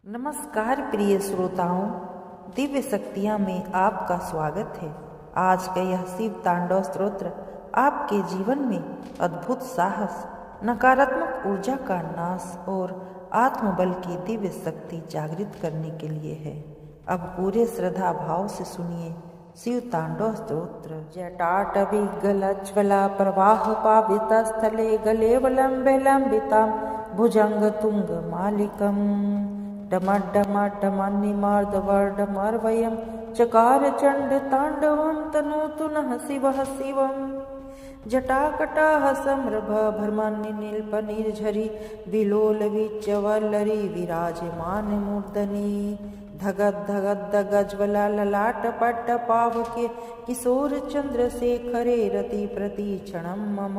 नमस्कार प्रिय श्रोताओं, दिव्य शक्तियाँ में आपका स्वागत है। आज का यह शिव तांडव स्तोत्र आपके जीवन में अद्भुत साहस, नकारात्मक ऊर्जा का नाश और आत्मबल की दिव्य शक्ति जागृत करने के लिए है। अब पूरे श्रद्धा भाव से सुनिए शिव तांडव स्तोत्र। जटाटविगलज्ज्वला प्रवाह पावित स्थले गलेवलंबे लंबितां भुजंग तुंग मालिकम डमड्डमड्डमन्निमार्दवर्डमर्वयं चकार चण्ड ताण्डवं तनोतु नः शिवः शिवम्। जटाकटाः सम्रभ भ्रमन्निनीलपनिर्झरी विलोलवीच्यवल्लरी विराजमान मूर्धनि धगद्धगद्धगज्ज्वला ललाटपट्टपावके किशोर चन्द्रशेखरे रति प्रतीक्षणं मम।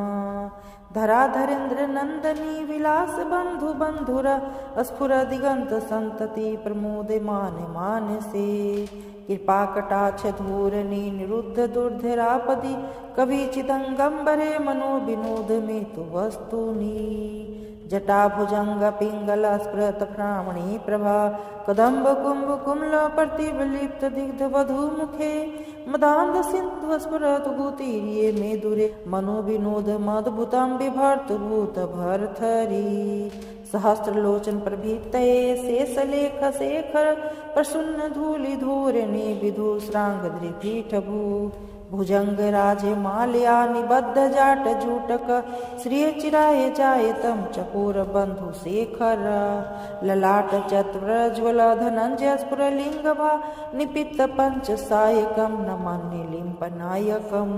धराधरेन्द्र नंदनी विलास बंधु बंधुर स्फुर दिगंत संतति प्रमोदमान मानसे कृपा कटाक्ष धूरनी निरुद्ध दुर्धरापदि कवि चिदंगंबरे मनो विनोद में तु वस्तुनि। जटा भुजंग पिंगल स्फुरत भ्रामणी प्रभा कदम्ब कुंभ कुमल प्रतिबलिप्त दिग्ध वधु मुखे मदांध सिंधु स्फुरत गुतीर्ये मे दुरे मनो विनोद मद्भुतं बिभर्त भूत भरथरी। सहस्रलोचन प्रभीतये शेषलेख शेखर प्रसन्न धूलि धूरिणी विधु श्रांग द्रिपीठभू भुजंग राजे माल्या निबद्ध जाट जूटक श्रिय चिराय जायतम चकोर बंधु शेखर ललाट चतुरज्वल धनंजय स्फुरलिंगभा निपित पंच सायकम नमन्य लिंपनायकम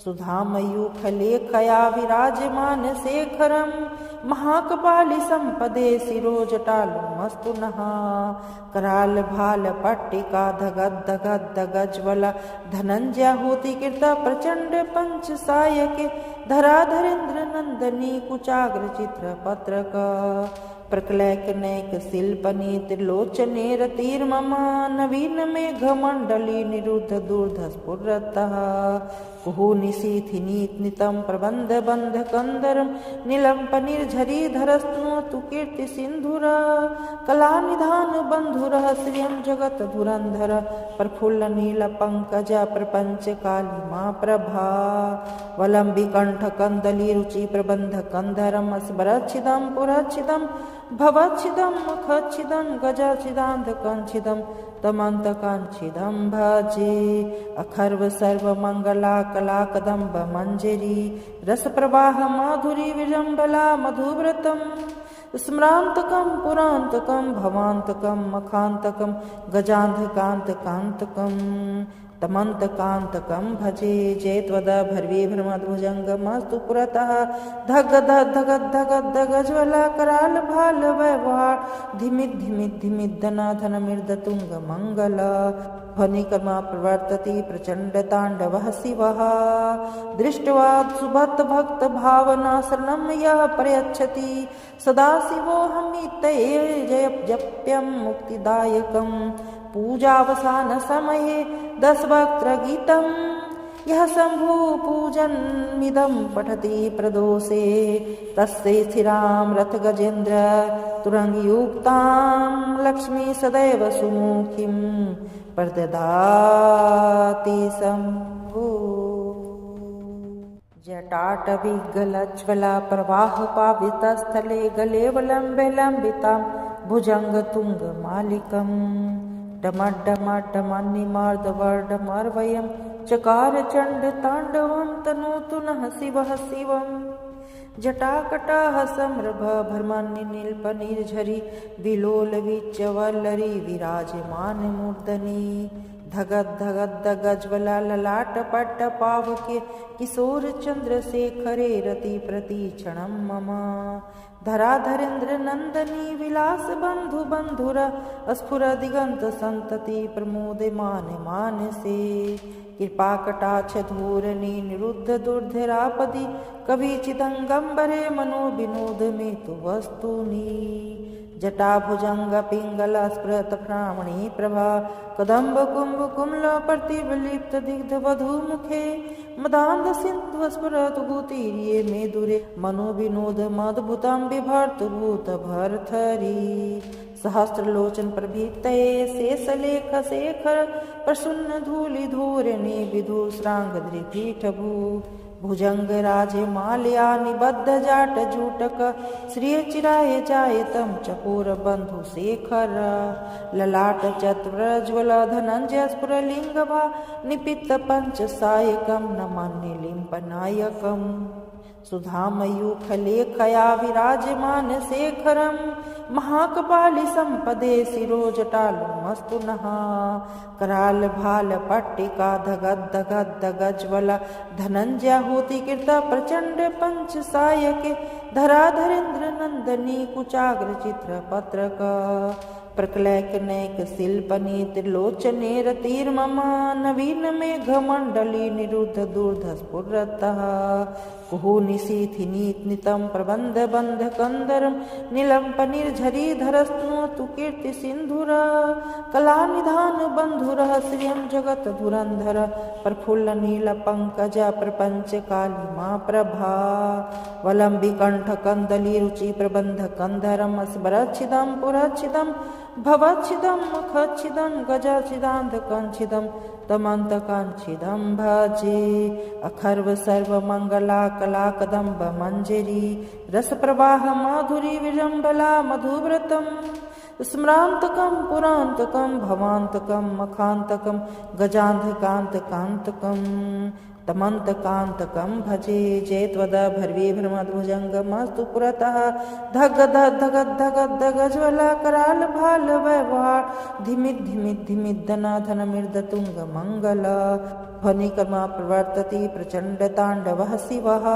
सुधामयूखलेखया विराजमान शेखरम महाकपालि संपदे शिरोजटालुमस्तु नः कराल भाल पट्टिका धगद्धगद्धगज्ज्वला धनंजयाहुति कृत प्रचंड पंच सायके धराधरेन्द्र नंदनी कुचाग्र चित्र पत्रक प्रकलैकनैक शिल्पनी त्रिलोचने रतिर्मम नवीन मेघ मंडली निरुद्ध दूर्ध स्फुरतः कुहु निशीथिनीतनितं प्रबंध बंध कंदरम नीलम पनिर्झरी धरस्तु कीर्ति सिंधुर कला निधान बंधुर श्रियं जगत धुरंधर प्रफुल्ल नील पंकज प्रपंच कालिमा प्रभा वलंबी कंठ कंदली रुचि प्रबंध कंधरम स्मरच्छिदं पुरच्छिदं भवच्छिदं मुखच्छिदं गजच्छिदान्धकच्छिदं तमन्तकाञ्छिदं भजे अखर्व सर्वमङ्गला कला कदम्ब मंजरी रसप्रवाह माधुरी विजम्बला मधुव्रतम् स्मरान्तकं पुरान्तकं भवान्तकं मखान्तकं गजान्धकान्तकान्तकं तमन्तकान्तकं भजे जयत्वद भर्वी भ्रमद्भुजङ्गमस्तु पुरतः धगद्धगद्धगद्धगज्ज्वला कराल भाल वैवाह धिमिद् धिमिद् धिमिद् धना धनमिर्दतुङ्ग मङ्गल ध्वनिकर्मा प्रवर्तति प्रचण्ड ताण्डवः शिवः दृष्ट्वा सुभक्त भक्त भावना शरणं यः प्रयच्छति सदा शिवोऽहमितये जप्यं मुक्तिदायकं पूजावसान समये 10 वक्त्र गीतं यः शम्भु पूजनमिदं पठति प्रदोषे तस्यै स्थिरां रथ गजेन्द्र तुरंगयुक्तां लक्ष्मी सदैव सुमुखीं प्रददाति शम्भु। जटाटविगलज्ज्वला प्रवाह पावित स्थले गलेवलंबे लंबितां भुजंग तुंग मालिकम डमड्डमड्डमन्निमार्दवर्डमर्वयं चकार चण्ड ताण्डवं तनोतु नः शिवः शिवम्। जटाकटाः सम्रभ भ्रमन्निनीलपनिर्झरी विलोलवीच्यवल्लरी विराजमान मूर्धनि धगद्धगद्धगज्ज्वला ललाटपट्टपावके किशोर चन्द्रशेखरे रति प्रतीक्षणं मम। धराधरेन्द्र नंदनी विलास बंधु बंधुर स्फुर दिगंत संतति प्रमोदमान मानसे कृपा कटाक्ष धूरनी निरुद्ध दुर्धरापदि कवि चिदंगंबरे मनो विनोद में तु वस्तुनि। जटाभुजंग पिंगल स्फुरत भ्रामणी प्रभा कदम्ब कुंभ कुमल प्रतिबलिप्त दिग्ध वधु मुखे मदांध सिंधु स्फुरत गुतीर्ये मेदुरे मनो विनोद मद्भुतं बिभर्त भूत भरथरी सहस्रलोचन प्रभीतये शेषलेख शेखर प्रसन्न धूलि धूरिणी विधु श्रांग दृपीठभू भुजंग राजे माल्या निबद्ध जाट जूटक श्रिय चिराय जायतम चकोर बंधु शेखर ललाट चतुरज्वल धनंजय स्फुरलिंगभा निपित्त पंच सायकम नमान्य लिंपनायकम सुधामयूख लेखया विराजमान शेखरम महाकपाली संपदे शिरोजटालु मस्तु नहा कराल भाल पट्टिका धगद धगद धगज्वल धनंजय होति कृत प्रचंड पंच सायके धराधरेन्द्र नंदनी कुचाग्र चित्र पत्रक प्रकलैक नैक शिल्पनी त्रिलोचने रतिर्ममा नवीन मेघ मंडली निरुद्ध दूर्ध स्फुरतः कुहु निशीथि नितम प्रबंध बंध कंदरम निलंप निर्झरी धरस्तु कीर्ति सिंधुर कला निधान बंधुर श्रियम जगत धुरंधर प्रफुल्ल नील पंकज प्रपंच कालिमा प्रभा वलंबी कंठ कंदली रुचि प्रबंध कंधरम स्मरच्छिदम पुरच्छिदम भवच्छिदम मुखच्छिदम गजच्छिदांध कंच्छिदम तमंत कांच्छिदम भजे अखर्व सर्व मंगला कला कदम्ब मंजरी रस प्रवाह माधुरी विजंबला मधुव्रतम स्मरांतकम पुरांतकम भवांतकम मखांतकम गजांधकांत कांतकम तमंत कांतकम भजे जयत्वद भर्वी भ्रमद्भुजंग मस्तु पुरतः धग धगद धगद धगज्वला कराल भाल वैवार धिमित धिमित धिमित धना धन मृद तुंग मंगल ध्वनिकर्मा प्रवर्तति प्रचंड तांडवः शिवः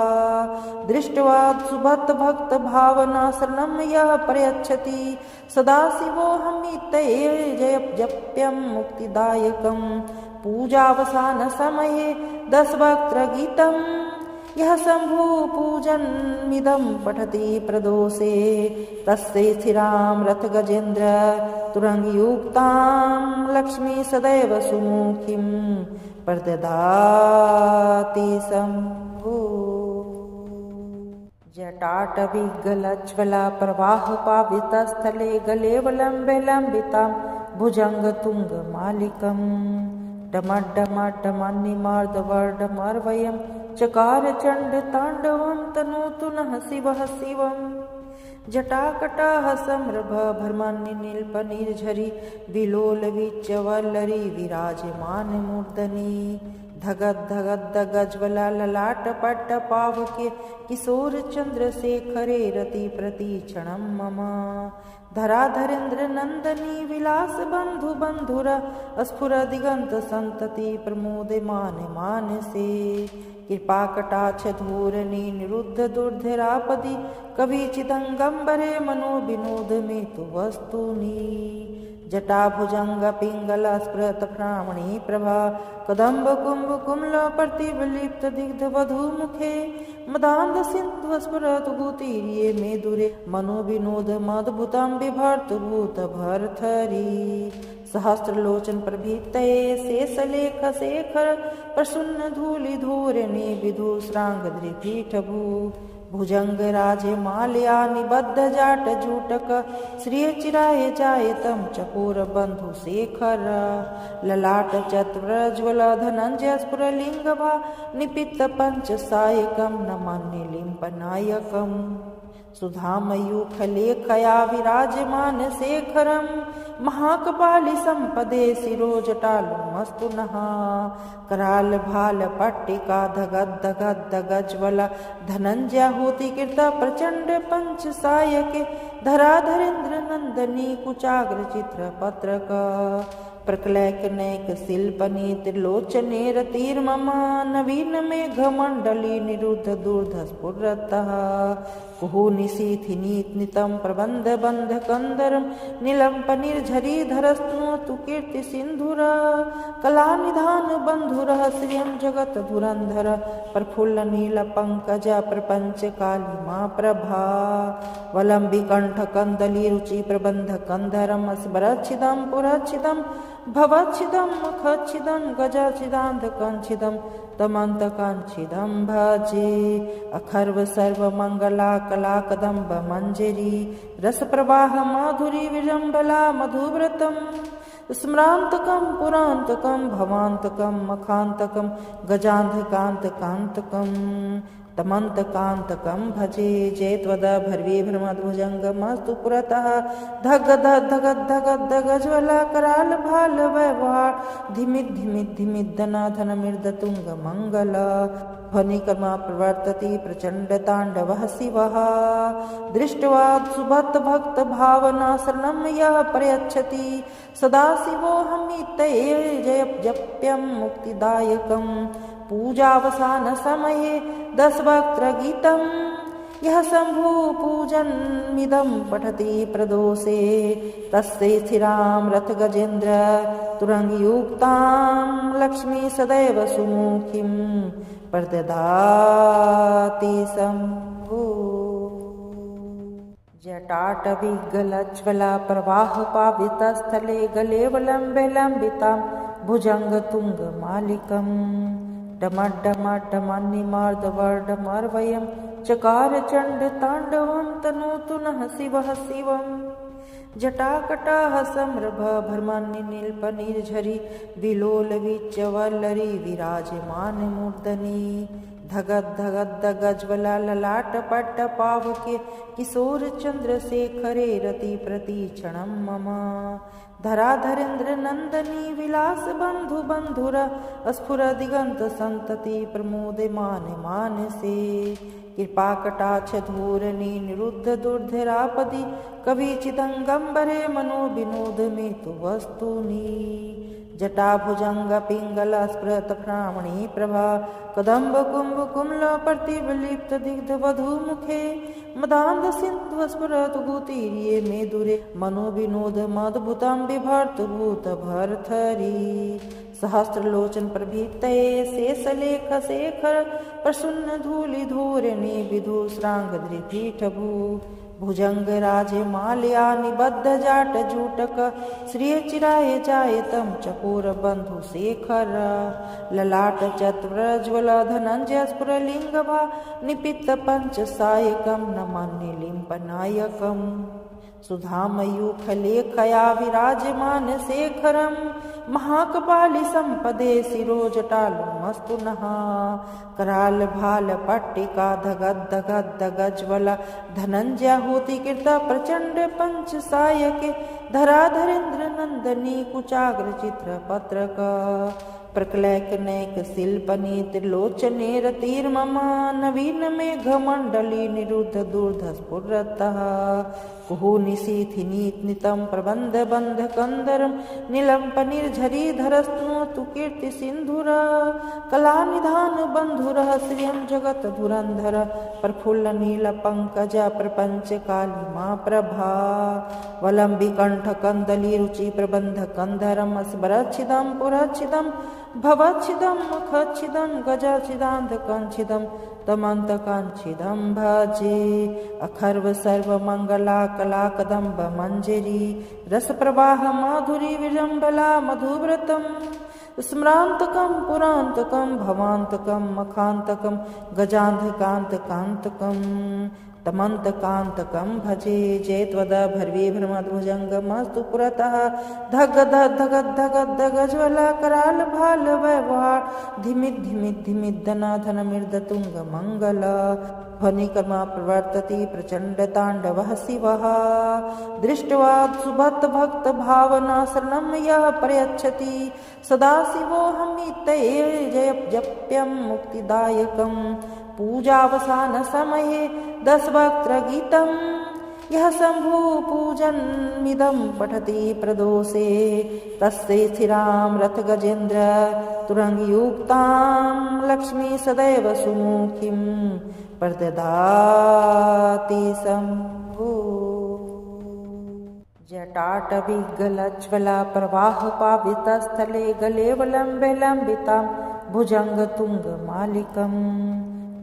दृष्ट्वा सुभक्त भक्त भावना शरणं यः प्रयच्छति सदा शिवोऽहमित्यये जय जप्यं मुक्तिदायकम् पूजावसान समये 10 वक्त्र गीतम यह शंभु पूजनमिदं पठति प्रदोषे तस्य स्थिरां रथ गजेन्द्र तुरंगयुक्तां लक्ष्मी सदैव सुमुखीं प्रददाति शंभु जटाटविगलज्ज्वला प्रवाह पावितस्थले गले वलम्बे लम्बितां भुजंग तुंग मालिकम् डमड्डमड्डमन्निमार्दवर्डमर्वयं चकार चंड तांडवं तनोतु नः शिवः शिवम् जटाकटाः सम्रभ भ्रमन्नि नील्प निर्झरी विलोल विच्चवल्लरी विराजमान मूर्धनि धगद धगद धगज्वला ललाट पट्ट पावके किशोर चंद्रशेखरे रति प्रतीक्षणं मम धराधरेन्द्र नंदनी विलास बंधु बंधुर स्फुर दिगंत संतति प्रमोदमान मानसे कृपा कटाक्ष धूरणी निरुद्ध दुर्धरापदि कवि चिदंगम्बरे मनो विनोद में तु वस्तुनि जटाभुजंग पिंगल स्फुरत भ्रामणी प्रभा कदम्ब कुंभ कुमल प्रतिबलिप्त दिग्ध वधु मुखे मदांध सिंधु स्फुरत गुतीर्ये मेदुरे मनो विनोद मद्भुतं बिभर्त भूत भरथरी सहस्रलोचन प्रभीतये शेषलेख शेखर प्रसन्न धूलि धूरिणी विधु श्रांग दृपीठभू भुजंग राजे माल्या निबद्ध जाट जूटक श्रिय चिराय जायतम चकोर बंधु शेखर ललाट चतुरज्वल धनंजय स्फुरलिंगभा निपित्त पंच सायकम नमान्य लिंपनायकम सुधामयूख लेखया विराजमान शेखरम महाकपाली संपदे शिरोजटालु मस्तु नहा कराल भाल पट्टिका धगद धगद धगज्वल धनंजय होति कृत प्रचंड पंच सायके धराधरेन्द्र नंदनी कुचाग्र चित्र पत्रक प्रकलैकनैक शिल्पनि त्रिलोचने रतिर्मम नवीन मेघमण्डली निरुद्ध दूर्ध स्फुरतः कुहु निशीथिनीतनितं प्रबन्ध बन्ध कन्दरं नीलम्पनिर्झरी धरस्तु कीर्ति सिन्धुर कलानिधान बन्धुरः श्रियं जगत् धुरन्धर प्रफुल्ल नील पंकज प्रपंच कालिमा प्रभा वलंबी कंठ कंदली रुचि प्रबंध कंधरम स्मरच्छिदं पुरच्छिदं भवच्छिदं मुखच्छिदं गजच्छिदान्ध कंच्छिदं तमन्त कांच्छिदं भजे अखर्व सर्व मंगला कला कदम्ब मंजरी रस प्रवाह माधुरी विजंबला मधुव्रतम स्मरांतकं पुरांतकं भवांतकं मखांतकं गजांधकांतकांतकं तमंतकांतकं भजे जयत्वद भर्वी भ्रमद्भुजंगमस्तु पुरतः धग धगज्वला कराल भाल वैवार धिमित धिमित धिमित धन मृदतुंग मंगल ध्वनिकर्मा प्रवर्तति प्रचंड तांडवः शिवः दृष्ट्वा सुभक्त भक्त भावना शरणं यः प्रयच्छति सदा शिवोऽहमित्यये जप्यं मुक्तिदायकं पूजावसान समये 10 वक्त्र गीतं यः शम्भु पूजनमिदं पठति प्रदोषे तस्य स्थिरां रथ गजेन्द्र तुरंगयुक्तां लक्ष्मी सदैव सुमुखीं प्रददाति शम्भु जटाटविगलज्ज्वला प्रवाहपावितस्थले गले वलम्बे लम्बितां भुजङ्गतुङ्गमालिकम् डमड्डमड्डमन्निमार्दवर्डमर्वयं चकार चण्डताण्डवं तनोतु नः शिवः शिवम् जटाकटाः सम्रभ भ्रमन्निनील्पनिर्झरी विलोलवीच्यवल्लरी विराजमानमूर्धनि धगद्धगद्धगज्ज्वला ललाटपट्टपावके किशोर चन्द्रशेखरे रति प्रतीक्षणं मम धराधरेन्द्र नंदनी विलास बंधु बंधुर स्फुर दिगंत संतति प्रमोदमान मानसे कृपा कटाक्ष धूरनी निरुद्ध दुर्धरापदि कवि चिदंगंबरे मनो विनोद में तु वस्तुनि जटा भुजंग पिंगल स्फुरत भ्रामणी प्रभा कदम्ब कुंभ कुमल प्रतिबलिप्त दिग्ध वधु मुखे मदान्ध सिंधु स्फुरत गुतीर्ये मे दुरे मनो विनोद मद्भुतं बिभर्त भूत भरथरी सहस्रलोचन प्रभीतये शेषलेख शेखर प्रसन्न धूलि धूरिणी विधुश्रांगद्रिपीठभू भुजंग राजे माल्या निबद्ध जाट जूटक श्रिय चिराय जायतम चकोर बंधु शेखर ललाट चतुरज्वल धनंजय स्फुरलिंगभा निपित्त पंच सायकम नमन्य लिंपनायकम सुधामयूखलेखया विराजमान शेखरं महाकपालि संपदे शिरोजटालमस्तु नः कराल भाल पट्टिका धगद्धगद्धगज्ज्वला धनंजयाहुति कृता प्रचंड पंच सायके धराधरेन्द्र नंदनी कुचाग्र चित्र पत्रक प्रकलैकनैक शिल्पनि त्रिलोचने रतिर्मम नवीन मेघमण्डली निरुद्ध दूर्ध स्फुरतः कुहु निशीथिनीतनितं प्रबन्ध बन्ध कन्दरं नीलम्पनिर्झरी धरस्तु कीर्ति सिन्धुर कलानिधान बन्धुरः श्रियं जगत् धुरन्धर प्रफुल्ल नील पंकज प्रपंच कालिमा प्रभा वलंबी कंठ कंदली रुचि प्रबंध कंधरम स्मरच्छिदं पुरच्छिदं भवच्छिदं मुखच्छिदं गजच्छिदान्ध कंच्छिदं तमन्त कांच्छिदं भजे अखर्व सर्व मंगला कला कदम्ब मंजरी रस प्रवाह माधुरी विजंबला मधुव्रतम स्मरांतकं पुरांतकं भवांतकं मखांतकं गजांधकांतकांतकं तमंतकांतकं भजे जयत्वद भर्वी भ्रमद्भुजंगमस्तु पुरतः धग धगज्वला कराल भाल वैवार धिमित धिमित धिमित धन मृदतुंग मंगल ध्वनिकर्मा प्रवर्तति प्रचंड तांडवः शिवः दृष्ट्वा सुभक्त भक्त भावना शरणं यः प्रयच्छति सदा शिवोऽहमित्यये जप्यं मुक्तिदायकं पूजावसान समये 10 वक्त्र गीतं यः शम्भु पूजन्मिदं पठति प्रदोषे तस्य स्थिरां रथगजेन्द्र तुरङ्गयुक्तां लक्ष्मी सदैव सुमुखीं प्रददाति शम्भो। जटाटविगलज्ज्वला प्रवाहपावितस्थले गलेवलम्बे लम्बितां भुजङ्गतुङ्गमालिकं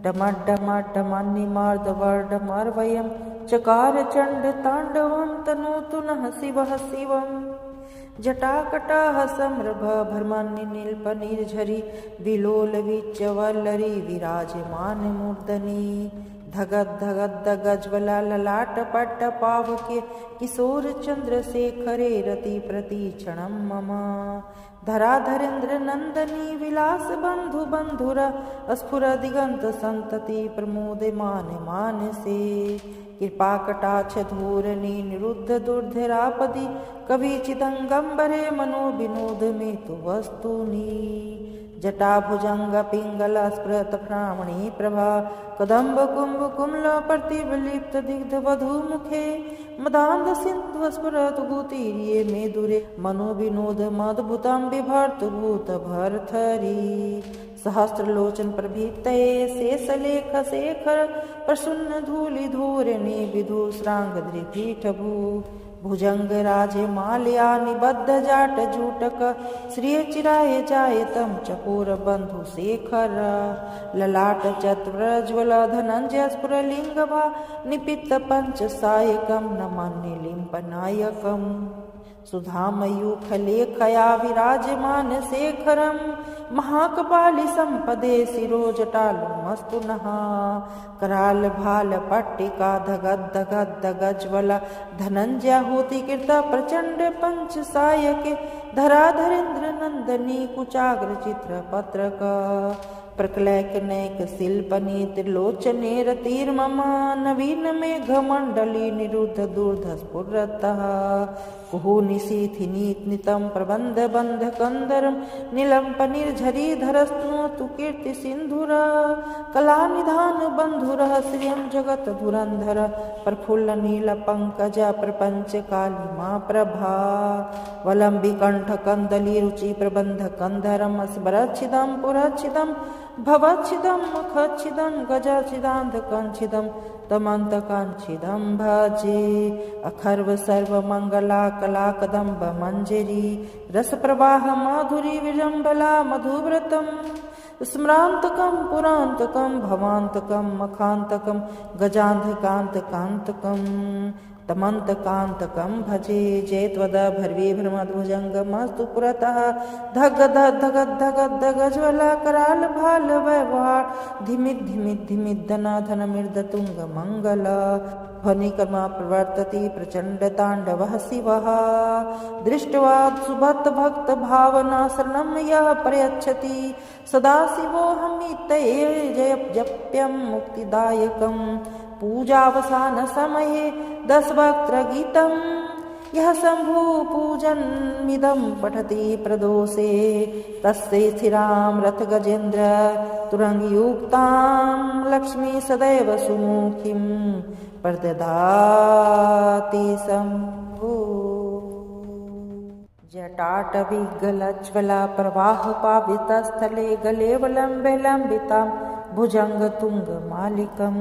डमड्डमड्डमन्निमार्दवर्डमर्वयं चकार चण्डताण्डवं तनोतु नः शिवः शिवम्। जटाकटाः सम्रभभर्मन्निनीलपनिर्झरी विलोलवीच्यवल्लरी विराजमानमूर्धनि धगद्धगद्धगज्ज्वला ललाटपट्टपावके किशोरचन्द्रशेखरे रतिप्रतीक्षणं मम। धराधरेन्द्रनन्दनी विलासबन्धुबन्धुर स्फुरदिगन्तसन्तति प्रमोदमाने मानसे कृपाकटाक्षधूरनि निरुद्ध दुर्धरापदि कविचिदङ्गम्बरे मनोविनोद मे तु वस्तूनि। जटाभुजङ्गपिङ्गलस्फुरत्प्रामणी प्रभा कदम्बकुम्भकुम्लप्रतिफलिप्तदिग्धवधूमुखे मदान्धसिन्धुस्फुरतु गुतीर्ये मे दूरे मनोविनोदमद्भुतं बिभर्तुभूतभर्तरि। सहस्रलोचनप्रभीतये शेषलेखशेखर प्रसन्नधूलिधूरिणि विधुश्राङ्गद्रिपीठभू भुजङ्गराजमालया निबद्धजाटजूटक श्रियचिराय जायतं चकोरबन्धुशेखर ललाटचत्वरज्ज्वल धनञ्जयस्फुरलिङ्गभा निपित्तपञ्चसायकं नमन्निलिम्पनायकम् सुधामयूखलेखया विराजमानशेखरं महाकपालिसम्पदे शिरोजटालुमस्तु नः करालभालपट्टिका धगद्धगद्धगज्ज्वला धनञ्जयाहुतिकृता प्रचण्ड पञ्चसायके धराधरेन्द्रनन्दनी कुचाग्रचित्रपत्रक प्रकलैकनैक शिल्पनि त्रिलोचने रतिर्मम नवीन मेघमण्डली निरुद्ध दूर्धस्फुरतः कुहु निशीथिनीतनितं प्रबन्धबन्धकन्दरं नीलम्पनिर्झरीधरस्तु कीर्तिसिन्धुर कलानिधानबन्धुरः श्रियं जगत्धुरन्धर प्रफुल्लनीलपङ्कज प्रपञ्चकालिमा प्रभा वलम्बिकण्ठकन्दलीरुचि प्रबन्धकन्धरं स्मरच्छिदं पुरच्छिदं भवच्छिदं मुखच्छिदं गजच्छिदान्धकञ्छिदं तमन्तकाञ्छिदं भजे अखर्व सर्वमङ्गला कलाकदम्ब मञ्जरी रसप्रवाह माधुरी विजम्बला मधुव्रतं स्मरान्तकं पुरान्तकं भवान्तकं मखान्तकं गजान्धकान्तकान्तकं तमन्तकान्तकं भजे जयत्वदभर्वी भ्रमद्भुजङ्गमस्तु पुरतः धगद्धगद्धगद्धगज्ज्वला करालभालवैवार धिमिद्धनाधनमिर्दतुङ्गमङ्गल ध्वनिकर्मा प्रवर्तति प्रचण्डताण्डवः शिवः दृष्ट्वा सुभक्तभक्तभावना शरणं यः प्रयच्छति सदाशिवोऽहमितये जयजप्यं मुक्तिदायकं पूजावसानसमये दशवक्त्रगीतं यः शम्भु पूजन्मिदं पठति प्रदोषे तस्य स्थिरां रथगजेन्द्र तुरङ्गयुक्तां लक्ष्मी सदैव सुमुखीं प्रददाति शम्भो। जटाटविगलज्ज्वला प्रवाहपावितस्थले गलेवलम्बे लम्बितां भुजङ्गतुङ्गमालिकं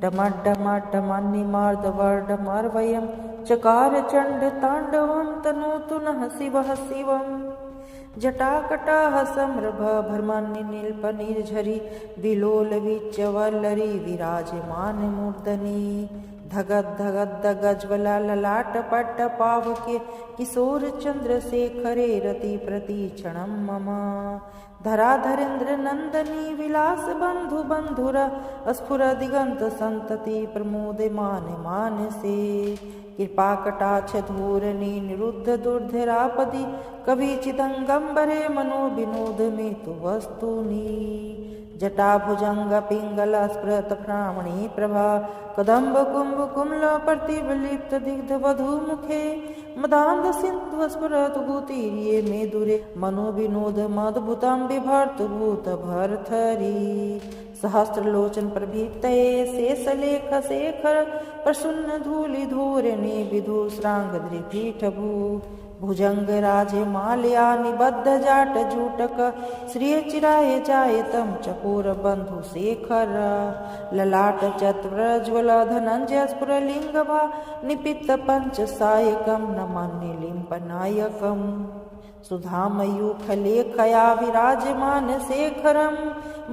डमड्डमड्डमन्निमार्दवर्डमर्वयं चकार चण्डताण्डवं तनोतु नः शिवः शिवम्। जटाकटाः सम्रभभर्मन्निनीलपनिर्झरी विलोलवीच्यवल्लरी विराजमानमूर्धनि धगद्धगद्धगज्ज्वला ललाटपट्टपावके किशोरचन्द्रशेखरे रतिप्रतीक्षणं मम। धराधरेन्द्रनन्दनी विलासबन्धुबन्धुर स्फुरदिगन्तसन्तति प्रमोदमाने मानसे कृपाकटाक्षधूरनि निरुद्ध दुर्धरापदि कविचिदङ्गम्बरे मनोविनोद मे तु वस्तूनि। जटाभुजंग पिंगल स्फुरत भ्रामणी प्रभा कदम्ब कुंभ कुमल प्रतिबलिप्त दिग्ध वधु मुखे मदांध सिंधु स्फुरत गुतीर्ये मेदुरे मनो विनोद मद्भुतम बिभर्त भूत भरथरी सहस्रलोचन प्रभीतये शेषलेख शेखर प्रसन्न धूलि धूरणे विधु श्रांग दृपीठ भू भुजंग राजे माल्या निबद्ध जाट जूटक श्रिय चिराय जायतम चकोर बंधु शेखर ललाट चतुरज्वल धनंजय स्फुरलिंगभा निपित पंच सायकम नमान्य लिंपनायकम सुधामयूख लेखया विराजमान शेखरम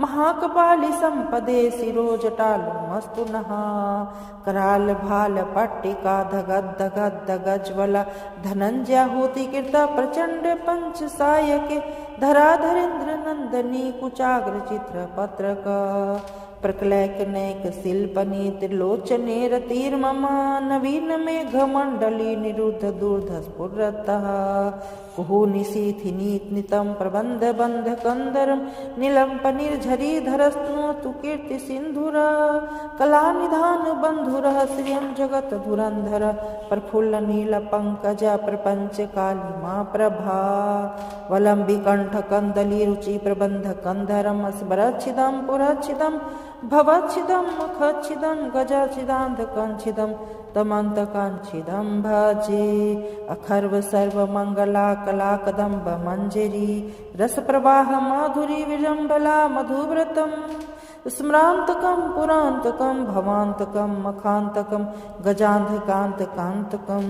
महाकपाली संपदे शिरोजटालु मस्तु नहा कराल भाल पट्टिका धगद धगद धगज्वल धनंजय होती कीर्ता प्रचंड पंच सायके धराधरेन्द्र नंदनी कुचाग्र चित्र पत्रक प्रकलैक नैक शिल्पनी त्रिलोचने रतिर्मम नवीन मेघ मंडली निरुद्ध दूर्ध स्फुरतः कुहु निशीथि नितम प्रबंध बंध कंदरम नीलंप निर्झरी धरस्तु कीर्ति सिंधुर कला निधान बंधुर श्रियम जगत धुरंधर प्रफुल्ल नील पंकज प्रपंच काली माँ प्रभा वलंबी कंठ कंदली रुचि प्रबंध कंधरम स्मरच्छिदम पुरच्छिदम भवच्छिदम मुखच्छिदम गजच्छिदांध कंच्छिदम तमंत कांच्छिदम भजे अखर्व सर्व मंगला कला कदम्ब मंजरी रस प्रवाह माधुरी विजंबला मधुव्रतम स्मरांतकम पुरांतकम भवांतकम मखांतकम गजांधकांत कांतकम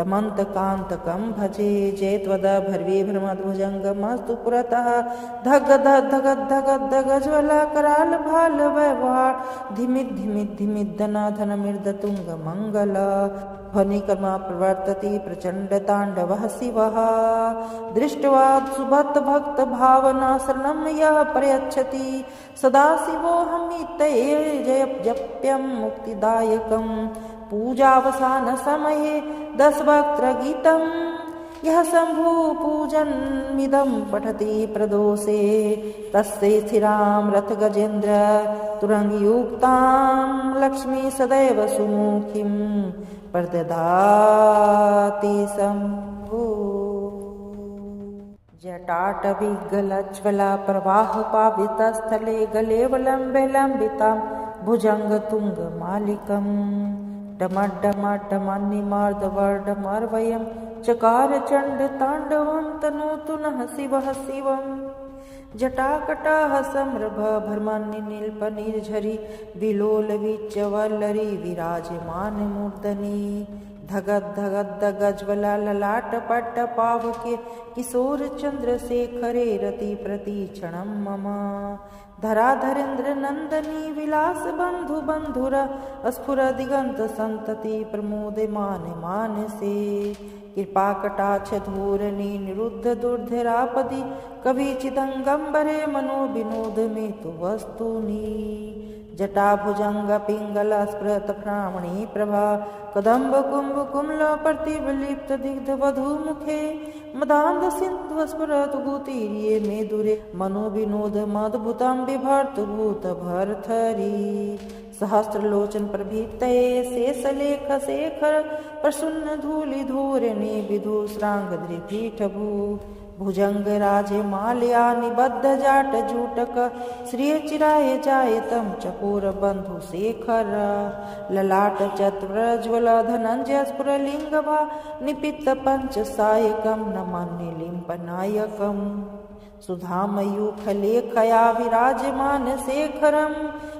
तमंत कांतकम भजे जयत्वद भर्वी भ्रमद्भुजंग मस्तु पुरतः धग धगद धगद धगज्वला कराल भाल वैवार धिमित धिमित धिमित धना धन मृद तुंग मंगल ध्वनिकर्मा प्रवर्तति प्रचंड तांडवः शिवः दृष्ट्वा सुभक्त भक्त भावना शरणं यः प्रयच्छति सदा शिवोऽहमितये जय जप्यं मुक्तिदायकं पूजावसान समये 10 वक्त्र गीतम यह शंभु पूजनमिदं पठति प्रदोषे तस्य स्थिरां रथ गजेन्द्र तुरंगयुक्तां लक्ष्मी सदैव सुमुखीं प्रददाति शंभु जटाटविगलज्ज्वला प्रवाह पावितस्थले गले वलम्बे लम्बितां भुजंग तुंग मालिकम् डमड्डमड्डमन्निमार्दवर्डमर्वयं चकार चंड तांडवं तनोतु नः शिवः शिवम् जटाकटाः सम्रभ भर्मन्नि नील्प निर्झरी विलोल विच्चवल्लरी विराजमान मूर्धनि धगद धगद धगज्वला ललाट पट्ट पावके किशोर चंद्रशेखरे रति प्रतीक्षणं मम धराधरेन्द्र नंदनी विलास बंधु बंधुर स्फुर दिगंत संतति प्रमोदमान मानसे कृपा कटाक्ष धूरनी निरुद्ध दुर्धरापदि कवि चिदंगंबरे मनो विनोद में तु वस्तुनि जटाभुजंग पिंगल स्फुरत भ्रामणी प्रभा कदम्ब कुंभ कुमल प्रतिबलिप्त दिग्ध वधु मुखे मदांध सिंधु स्फुरत गुतीर्ये मेदुरे मनो विनोद मद्भुतम बिभर्त भूत भरथरी सहस्रलोचन प्रभीतये शेषलेख शेखर प्रसन्न धूलि धूरणे विधु श्रांग दृपीठ भू भुजंग राजे माल्या निबद्ध जाट जूटक श्रिय चिराय जायतम चकोर बंधु शेखर ललाट चतुरज्वल धनंजय स्फुरलिंगभा निपित पंच सायकम नमान्य लिंपनायकम सुधामयूख लेखया विराजमान शेखरम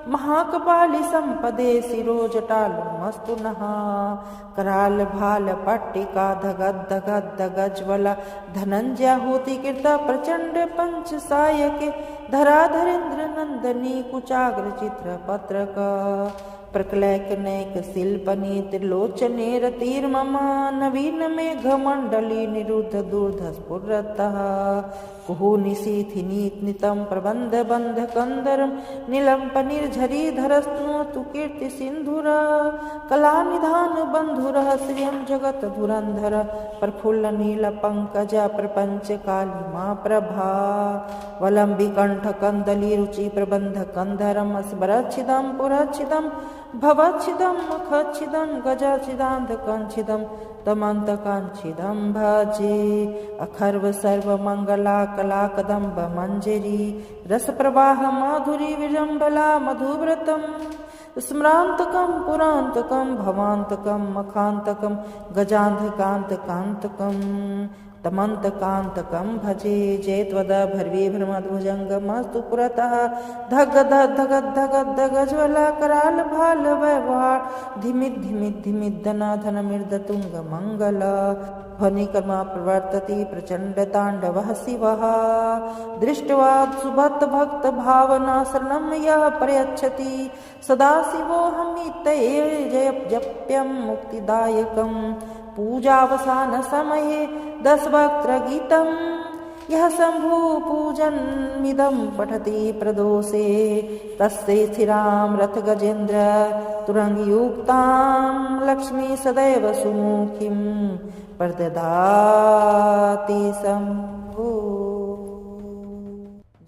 महाकपाली संपदे शिरोजटालु मस्तु नः कराल भाल पट्टिका धगद धगद धगज्वल धनंजय होती कीर्ता प्रचंड पंच सायके धराधरेन्द्र नंदनी कुचाग्र चित्र पत्रक प्रकलैकनैक शिल्पनि त्रिलोचने रतिर्मम नवीन मेघमण्डली निरुद्ध दूर्धस्फुरतः कुहु निशीथिनीतनितं प्रबन्ध बन्ध कन्दरं नीलम्पनिर्झरीधरस्तु कीर्ति सिन्धुर कलानिधान बन्धुरः श्रियं जगत् धुरन्धर प्रफुल्ल नील पंकज प्रपंच कालिमा प्रभा वलम्बिकण्ठ कन्दली रुचि प्रबन्ध कन्धरम् अस्मरच्छिदं पुरच्छिदं भवच्छिदं मुखच्छिदं गजच्छिदान्धकच्छिदं तमन्तकाञ्छिदं भजे अखर्व सर्वमङ्गला कला कदम्ब मञ्जरी रसप्रवाह माधुरी विजम्बला मधुव्रतम् स्मरान्तकं पुरान्तकं भवान्तकं मखान्तकं गजान्धकान्तकान्तकम् तमन्तकान्तकं भजे जयत्वद भर्वे भ्रमद्भुजङ्गमस्तु पुरतः धग धगज्वला कराल भाल व्यवहार धिमिद्धना धनमिर्दतुङ्ग मङ्गल ध्वनिकर्मा प्रवर्तति प्रचण्डताण्डवः शिवः दृष्ट्वा सुभक्त भक्त भावना शरणं यः प्रयच्छति सदाशिवोऽहमितये जप्यं मुक्तिदायकम् पूजावसान समये 10 वक्त्र गीतं यः शम्भु पूजनमिदं पठति प्रदोषे तस्यै स्थिरां रथ गजेन्द्र तुरङ्गयुक्तां लक्ष्मी सदैव सुमुखीं प्रददाति शम्भु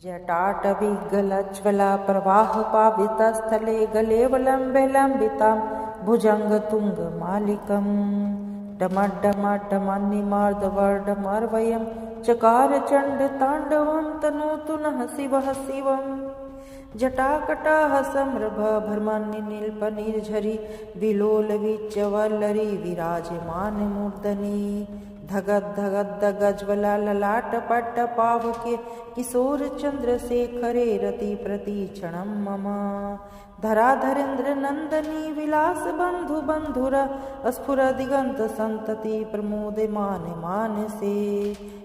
जटाटविगलज्ज्वला प्रवाह पावितस्थले गलेवलम्बे लम्बितां भुजङ्गतुङ्गमालिकम् डमड्डमड्डमन्निमार्दवर्डमर्वयं चकार चण्डताण्डवं तनोतु नः शिवः शिवम् जटाकटाः सम्रभ भ्रमन्निनील्पनिर्झरी विलोलवीच्यवल्लरी विराजमानमूर्धनि धगद्धगद्धगज्ज्वला ललाटपट्टपावके किशोर चन्द्रशेखरे रतिप्रतीक्षणं मम धराधरेन्द्र नंदनी विलास बंधु बंधुर स्फुर दिगंत संतति प्रमोदमान मानसे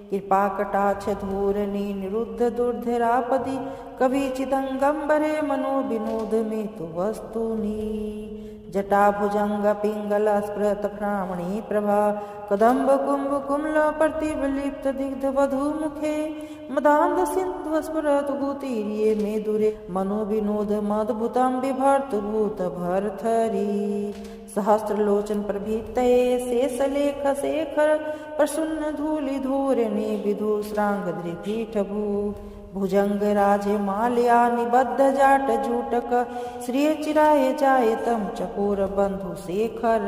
कृपा कटाक्ष धूरनी निरुद्ध दुर्धरापदि कवि चिदंगम्बरे मनो विनोद में तु वस्तुनि जटा भुजंग पिंगल स्फुरत प्रामणी प्रभा कदम्ब कुंभ कुमल प्रतिबलिप्त दिग्ध वधु मुखे मदान्ध सिंधु स्फुरत गुतीर्ये मे दुरे मनो विनोद मद्भुतं बिभर्त भूत भरथरी सहस्रलोचन प्रभीतये शेषलेख शेखर प्रसन्न धूलि धूरिणी विधुश्रांगद्रिपीठभू भुजंग राजे माल्या निबद्ध जाट जूटक श्रिय चिराय जायतम चकोर बंधु शेखर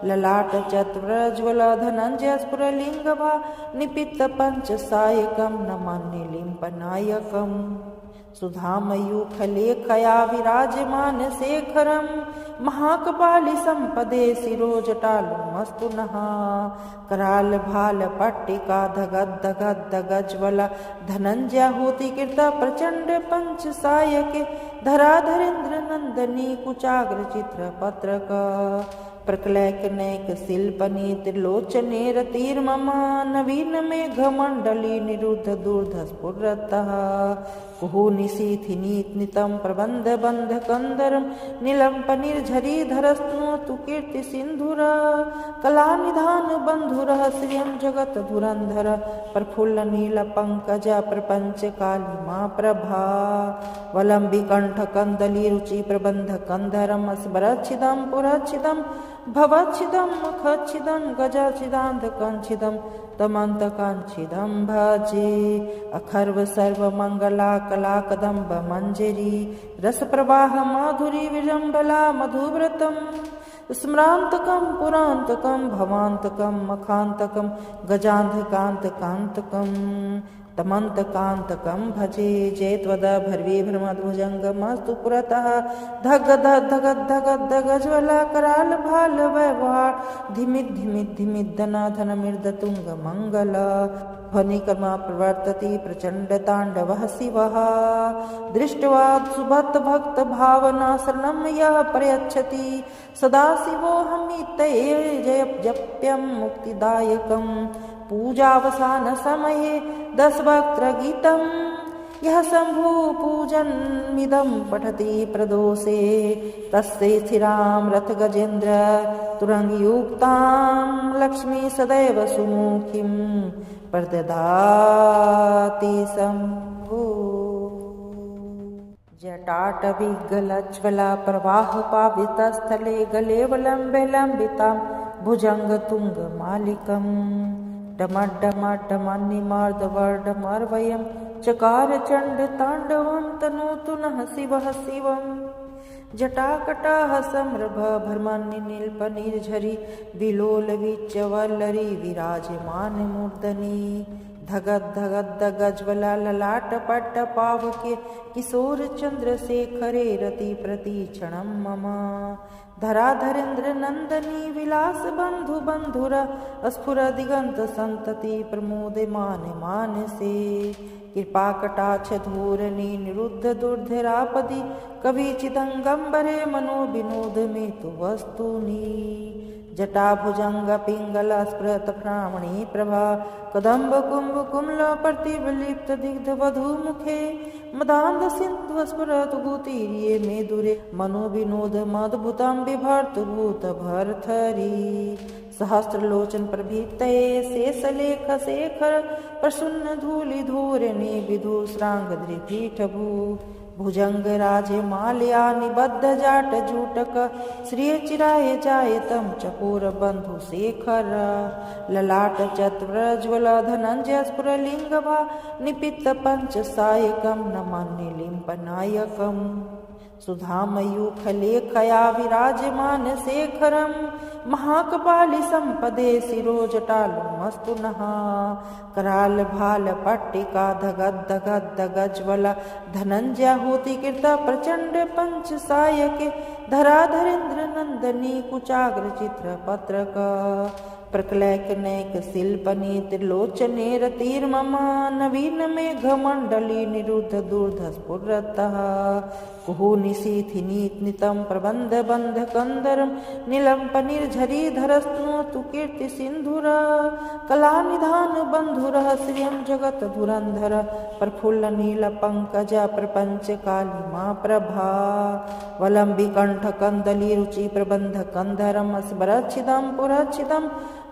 ललाट चतुरज्वल धनंजय स्फुरलिंगभा निपित्त पंच सायकम नमान्य लिंपनायकम सुधामयूखलेखया विराजमान शेखरं महाकपालि संपदे शिरोजटालुमस्तु नः कराल भाल पट्टिका धगद्धगद्धगज्ज्वला धनंजयाहुति कृत प्रचंड पंच सायके धराधरेन्द्र नंदनी कुचाग्र चित्र पत्रक प्रकलैकनैक शिल्पनि त्रिलोचने रतिर्मम नवीन मेघमण्डली निरुद्ध दूर्धस्फुरतः कुहु निशीथिनीतनितं प्रबन्ध बन्ध कन्दरं नीलम्पनिर्झरीधरस्तु कीर्ति सिन्धुर कलानिधान बन्धुरः श्रियं जगत् धुरन्धर प्रफुल्ल नील पंकज प्रपंच कालिमा प्रभा वलम्बिकण्ठ कन्दली रुचि प्रबन्ध कन्धरम् अस्मरच्छिदं पुरच्छिदं भवच्छिदं मुखच्छिदं गजच्छिदान्धकच्छिदं तमन्तकाञ्छिदं भजे अखर्व सर्वमङ्गला कला कदम्ब मञ्जरी रसप्रवाह माधुरी विजम्बला मधुव्रतम् स्मरान्तकं पुरान्तकं भवान्तकं मखान्तकं गजान्धकान्तकान्तकम् तमन्तकान्तकं भजे जयत्वद भर्वे भ्रमद्भुजङ्गमस्तु पुरतः धग धगज्ज्वला कराल भाल व्यवहार धिमिद्धना धनमिर्दतुङ्ग मङ्गल ध्वनिकर्मा प्रवर्तति प्रचण्डताण्डवः शिवः दृष्ट्वा सुभक्त भक्त भावना शरणं यः प्रयच्छति सदाशिवोऽहमितये जप्यं मुक्तिदायकम् पूजावसान समये 10 वक्त्र गीतं यः शम्भु पूजन्मिदं पठति प्रदोषे तस्य स्थिरां रथगजेन्द्र तुरङ्गयुक्तां लक्ष्मी सदैव सुमुखीं प्रददाति शम्भु। जटाटविगलज्ज्वला प्रवाहपावितस्थले गलेवलम्बे लम्बितां भुजङ्गतुङ्गमालिकम् डमड्डमड्डमन्निमार्दवर्डमर्वयं चकार चण्डताण्डवं तनोतु नः शिवः शिवम्। जटाकटाः सम्रभ भर्मन्निनील्पनिर्झरी विलोलवीच्यवल्लरी विराजमानमूर्धनि धगद्धगद्धगज्ज्वला ललाटपट्टपावके किशोरचन्द्रशेखरे रतिप्रतीक्षणं मम। धराधरेन्द्रनन्दनी विलासबन्धुबन्धुर स्फुरदिगन्तसन्तति प्रमोदमाने मानसे कृपाकटाक्षधूरणी निरुद्धदुर्धरापदि कविचिदङ्गम्बरे मनोविनोद मे तु वस्तूनि। जटाभुजङ्गपिङ्गलस्फुरत्प्रामणी प्रभा कदम्बकुम्भकुम्लप्रतिफलिप्तदिग्धवधूमुखे मदान्धसिन्धुस्फुरतु भूतिर्ये मे दूरे मनोविनोदमद्भुतं बिभर्तुभूतभर्तरि। सहस्रलोचनप्रभृतये शेषलेखशेखर प्रसन्नधूलिधूरिणे विधुश्राङ्गद्रिपीठभू भुजङ्गराजे मालया निबद्धजाटजूटक श्रियचिराय जायतं चकोरबन्धुशेखर ललाटचत्प्रज्वल धनञ्जय स्फुरलिङ्गभा निपित्तपञ्चसायकं नमामि लिम्पनायकम्। सुधामयूखलेखया विराजमानशेखरं महाकपालि सम्पदे शिरोजटालुमस्तु नः करालभालपट्टिका धगद्धगद्धगज्ज्वला धनञ्जयाहुतिकृता प्रचण्ड पञ्चसायके धराधरेन्द्रनन्दनी कुचाग्रचित्रपत्रक प्रकलैकनैकशिल्पनी त्रिलोचने रतिर्मम नवीन मेघमण्डली निरुद्ध दूर्धस्फुरतः कुहुनिशीथिनीतनितं प्रबन्धबन्धकन्दरं नीलम्पनिर्झरीधरस्तनोतु कीर्तिसिन्धुर कलानिधानबन्धुरः श्रियं जगद्धुरन्धर प्रफुल्लनीलपङ्कज प्रपञ्चकालिमा प्रभा वलम्बिकण्ठकन्दलीरुचिप्रबन्धकन्धरं स्मरच्छिदं पुरच्छिदं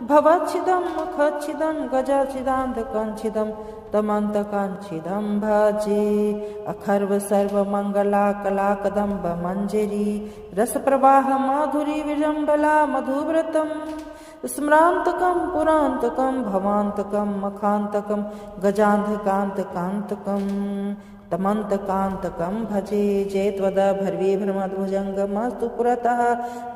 भवच्छिदं मुखच्छिदं गजच्छिदान्धकञ्छिदं तमन्तकाञ्छिदं भजे अखर्व सर्वमङ्गला कलाकदम्ब मञ्जरी रसप्रवाह माधुरी विजम्बला मधुव्रतं स्मरान्तकं पुरान्तकं भवान्तकं मखान्तकं गजान्धकान्तकान्तकं तमन्तकान्तकं भजे जयत्वद भर्वे भ्रमद्भुजङ्गमस्तु पुरतः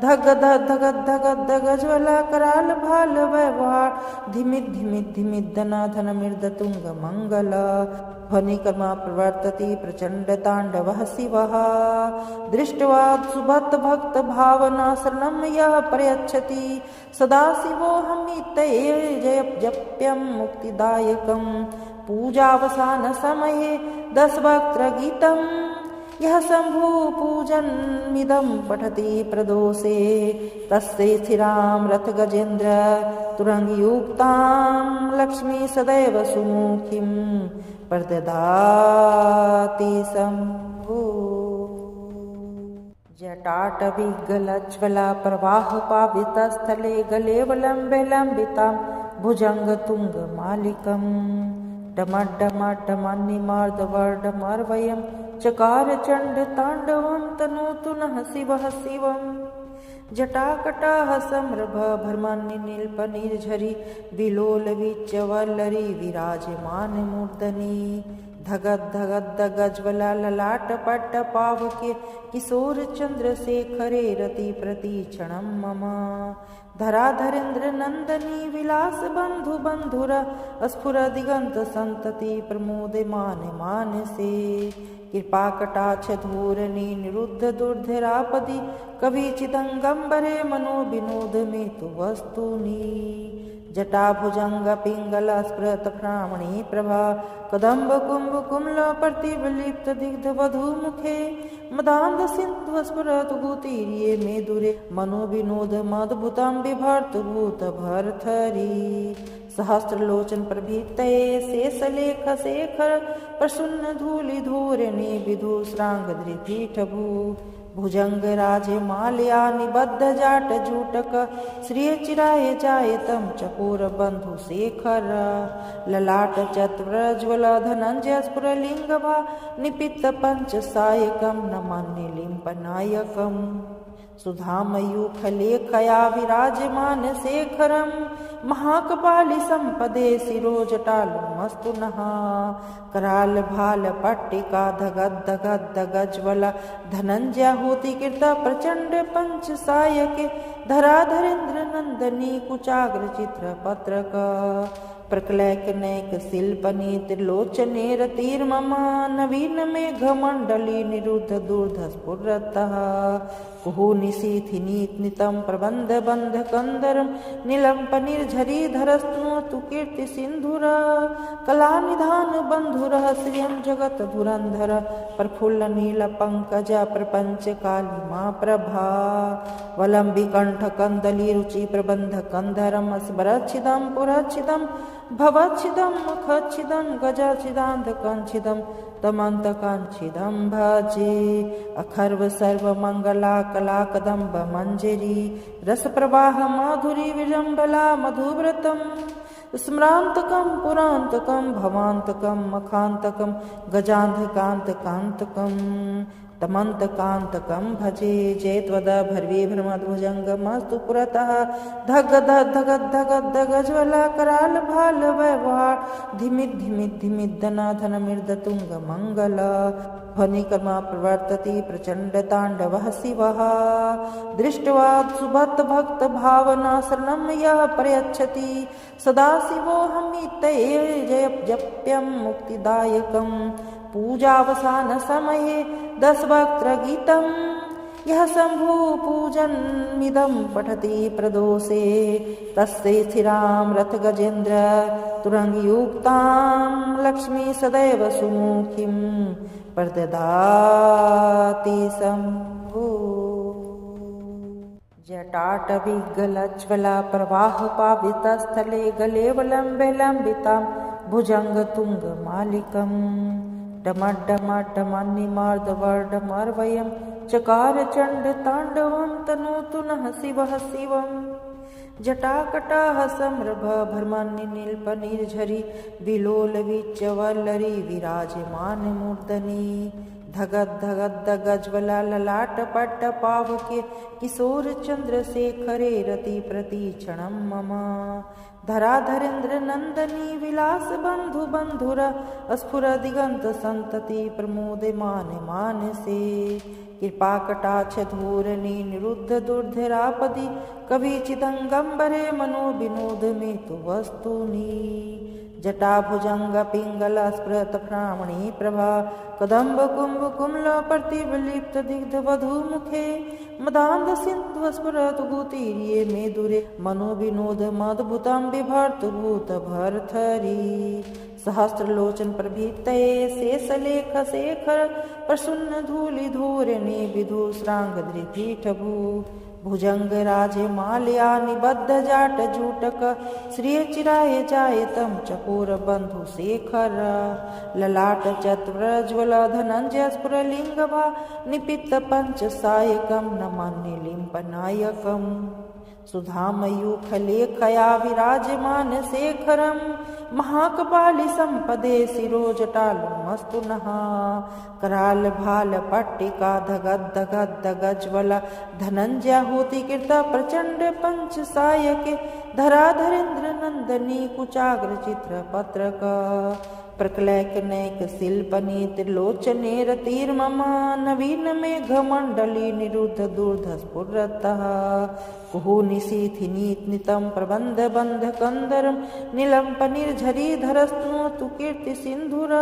धगद्धगद्धगद्धगज्ज्वला करालभालवैवार धिमिद्धनधनमिर्दतुङ्गमङ्गल ध्वनिकर्मा प्रवर्तति प्रचण्डताण्डवः शिवः दृष्ट्वा सुभक्तभक्तभावना शरणं यः प्रयच्छति सदाशिवोऽहमितये जप्यं मुक्तिदायकं पूजावसानसमये दशवक्त्रगीतं यः शम्भु पूजन्मिदं पठति प्रदोषे तस्य स्थिरां रथगजेन्द्र तुरङ्गयुक्तां लक्ष्मी सदैव सुमुखीं प्रददाति शम्भु। जटाटविगलज्ज्वला प्रवाहपावितस्थले गलेवलम्बे लम्बितां भुजङ्गतुङ्गमालिकम् डमड्डमड्डमन्निमार्दवर्डमर्वयं चकार चण्डताण्डवं तनोतु नः शिवः शिवम्। जटाकटाः सम्रभ भर्मन्निनील्पनिर्झरी विलोलवीच्यवल्लरी विराजमानमूर्धनि धगद्धगद्धगज्ज्वला ललाटपट्टपावके किशोरचन्द्रशेखरे रतिप्रतीक्षणं मम। धराधरेन्द्रनन्दनी विलासबन्धुबन्धुर स्फुरदिगन्तसन्तति प्रमोदमाने मानसे कृपाकटाक्षधूरणी निरुद्धदुर्धरापदि कविचिदङ्गम्बरे मनोविनोद मे तु वस्तूनि। जटाभुजंग पिंगल स्फुरत भ्रामणी प्रभा कदम्ब कुंभ कुमल प्रतिबलिप्त दिग्ध वधु मुखे मदांध सिंधु स्फुरत गुतीर्ये मेदुरे मनो विनोद मद्भुतं बिभर्त भूत भरथरी सहस्रलोचन प्रभीतये शेषलेख शेखर प्रसन्न धूलि धूरणे विधु श्रांग दृपीठभू भुजंग राजे माल्या निबद्ध जाट जूटक श्रिय चिराय जायतम चकोर बंधु शेखर ललाट चतुरज्वल धनंजय स्फुरलिंग भा निपित पंच सायकम नमान्य लिंपनायकम सुधामयूख लेखया विराजमान शेखरम महाकपालि संपदे शिरोजटालु मस्तु नहा कराल भाल पट्टिका धगद धगद धगज्वल धनंजय होति कृत प्रचंड पंच सायके धराधरेन्द्र नंदनी कुचाग्र चित्र पत्रक प्रकलैक नैक शिल्पनी त्रिलोचने रतिर्ममा नवीन मेघ मंडली निरुद्ध दूर्ध स्फुरतः कुहु निशीथिनीत नितम प्रबंध बंध कंदरम नीलंप निर्झरी धरस्तु कीर्ति सिंधुर कला निधान बंधुर श्रियम जगत धुरंधर प्रफुल्ल नील पंकज प्रपंच कालिमा प्रभा वलंबी कंठ कंदली रुचि प्रबंध कंधरम स्मरच्छिदम पुरच्छिदम भवच्छिदम मुखच्छिदम गजाच्छिदांत कंच्छिदम तमंत कांच्छिदम भजे अखर्व सर्व मंगला कला कदम्ब मंजरी रस प्रवाह माधुरी विजंबला मधुव्रतम स्मरांतकम पुरांतकम भवांतकम मखांतकम गजांधकांत कांतकम तमंत कांतकम भजे जयत्वद भर्वे भ्रमद्भुजंग मस्तु पुरतः धग धग धग धगज्वला कराल भाल व्यवहार धिमित धिमित धिमित धना धन मृद तुंग मंगल ध्वनिकर्मा प्रवर्तति प्रचंड तांडवः शिवः दृष्ट्वा सुभक्त भक्त भावना शरणं यः प्रयच्छति सदा शिवोऽहमितये जय जप्यं मुक्तिदायकं पूजावसान समये 10 वक्त्र गीतं यः शंभु पूजनमिदं पठति प्रदोषे तस्य स्थिरां रथ गजेन्द्र तुरंगयुक्तां लक्ष्मी सदैव सुमुखीं प्रददाति शंभु जटाटविगलज्ज्वला प्रवाह पावितस्थले गलेवलम्बे लम्बितां भुजंग तुंग मालिकम् डमड्डमड्डमन्निमार्दवर्डमर्वयं चकार चण्ड ताण्डवं तनोतु नः शिवः शिवम् जटाकटाः सम्रभ भ्रमन्निल्पनिर्झरी विलोल विच्चवल्लरी विराजमान मूर्धनि धगद धगद धगज्वला ललाट पट्ट पावके किशोर चंद्रशेखरे रति प्रतीक्षणं मम धराधरेन्द्र नंदनी विलास बंधु बंधुर स्फुर दिगंत संतति प्रमोदमान मानसे कृपा कटाक्ष धूरनी निरुद्ध दुर्धरापदि कवि चिदंगम्बरे मनो विनोद में तु वस्तुनि जटाभुजंग पिंगल स्फुरत भ्रामणी प्रभा कदम्ब कुंभ कुमल प्रतिबलिप्त दिग्ध वधु मुखे मदांध सिंधु स्फुरत गुतीर्ये मेदुरे मनो विनोद मद्भुतं बिभर्त भूत भरथरी सहस्रलोचन प्रभीतये शेषलेख शेखर प्रसन्न धूलि धूरणे विधु श्रांग दृपीठभू भुजंग राजे माल्या निबद्ध जाट जूटक श्रिय चिराय जायतम चकोर बंधु शेखर ललाट चतुरज्वल धनंजय स्फुरलिंग भा निपित पंच सायकम नमान्य लिंपनायकम सुधामयूख लेखया विराजमान शेखरम महाकपालि संपदे शिरोजटालु मस्तु नः कराल भाल पट्टिका धगद धगद धगज्वल धनंजय होति कृत प्रचंड पंच सायके धराधरेन्द्र नंदनी कुचाग्र चित्र पत्रक प्रकलैक नैक शिल्पनी त्रिलोचने रतिर्ममा नवीन मेघ मंडली निरुद्ध दूर्ध स्फुरतः कुहु निशीथिनीतनितं प्रबन्ध बन्ध कंदरम नीलंप निर्झरी धरस्तु कीर्ति सिंधुर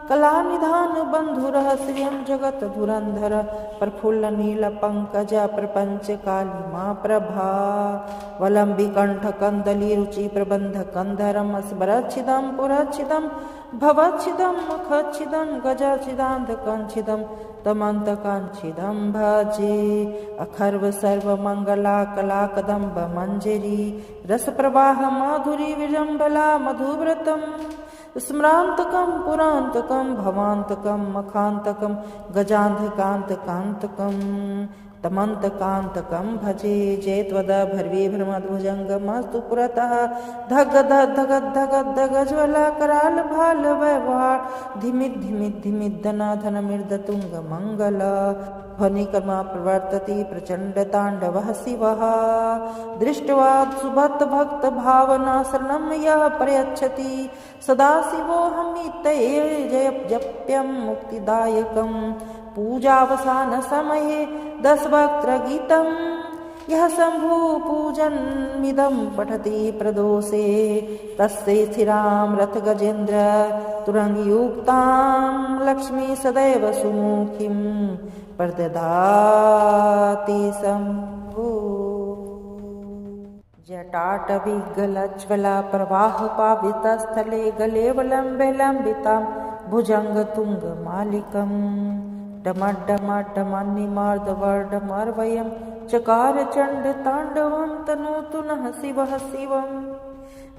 कलानिधान बंधुर श्रियं जगत धुरंधर प्रफुल्ल नील पंकज प्रपंच कालिमा प्रभा वलंबी कंठ कंदली रुचि प्रबंध कंधरम स्मरच्छिदं पुरच्छिदं भवच्छिदं मुखच्छिदं गजच्छिदान्ध कंच्छिदं तमन्तकाञ्छिदं भजे अखर्व सर्वमङ्गला कला कदम्ब मञ्जरी रसप्रवाह माधुरी विजम्बला मधुव्रतं स्मरान्तकं पुरान्तकं भवान्तकं मखान्तकं गजान्धकान्तकान्तकं तमन्तकान्तकं भजे जयत्वद भर्वी भ्रमद्भुजङ्गमस्तु पुरतः धग धगज्वला कराल भाल वैवार धिमित धिमित धिमित धना धन मृद तुंग मंगल ध्वनिकर्मा प्रवर्तति प्रचंड तांडवः शिवः दृष्ट्वा सुभक्त भक्त भावना शरणं यः प्रयच्छति सदा शिवोऽहमित्यये जप्यं मुक्तिदायकं पूजावसान समये 10 वक्त्र गीतं यः शंभु पूजनमिदं पठति प्रदोषे तस्यै स्थिरां रथ गजेन्द्र तुरंगयुक्तां लक्ष्मी सदैव सुमुखीं प्रददाति शंभु जटाटविगलज्ज्वला प्रवाहपावितस्थले गलेवलम्बे लम्बितां भुजङ्गतुङ्गमालिकम् डमड्डमड्डमन्निमार्दवर्डमर्वयं चकार चण्डताण्डवं तनोतु नः शिवः शिवं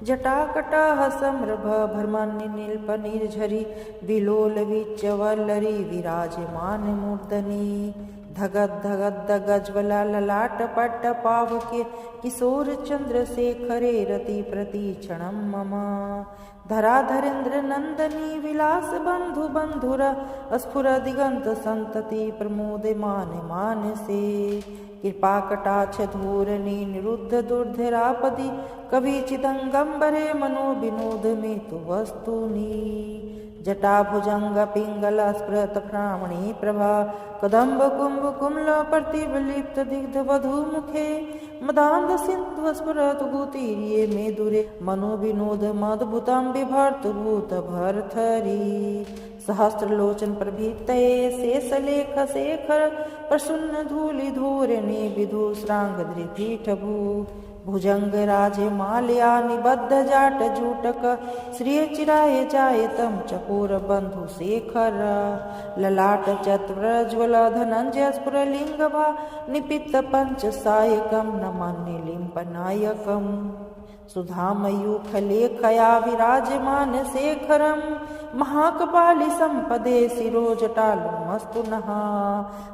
जटाकटाः सम्रभ भर्मन्निनील्पनिर्झरी विलोलवीच्यवल्लरी विराजमानमूर्धनि धगद्धगद्धगज्ज्वला ललाटपट्टपावके किशोरचन्द्रशेखरे रतिप्रतीक्षणं मम धराधरेन्द्र नंदनी विलास बंधु बंधुर स्फुर दिगंत संतति प्रमोदमान मानसे कृपा कटाक्ष धूरणी निरुद्ध दुर्धरापदि कवि चिदंगंबरे मनो विनोद में तु वस्तुनि जटा भुजंग पिंगल स्फुरत प्रामणी प्रभा कदम्ब कुंभ कुमल प्रतिबलिप्त दिग्ध वधु मुखे मदांध सिंधु स्फुरत गुतीर्ये मेदुरे मनो विनोद मद्भुतं बिभर्त भूत भरथरी सहस्रलोचन प्रभीतये शेषलेख शेखर प्रसन्न धूलि धूरणे विधुश्रांग धृपीठभू भुजंग राजे माल्या निबद्ध जाट जूटक श्रिय चिराय जायतं चकोर बंधु शेखर ललाट चतुरज्वल धनंजय स्फुरलिंगभा निपित्त पंच सायकं नमान्य लिंपनायकम् सुधामयूखलेखया विराजमान शेखरं महाकपालि संपदे शिरोजटालुमस्तु नः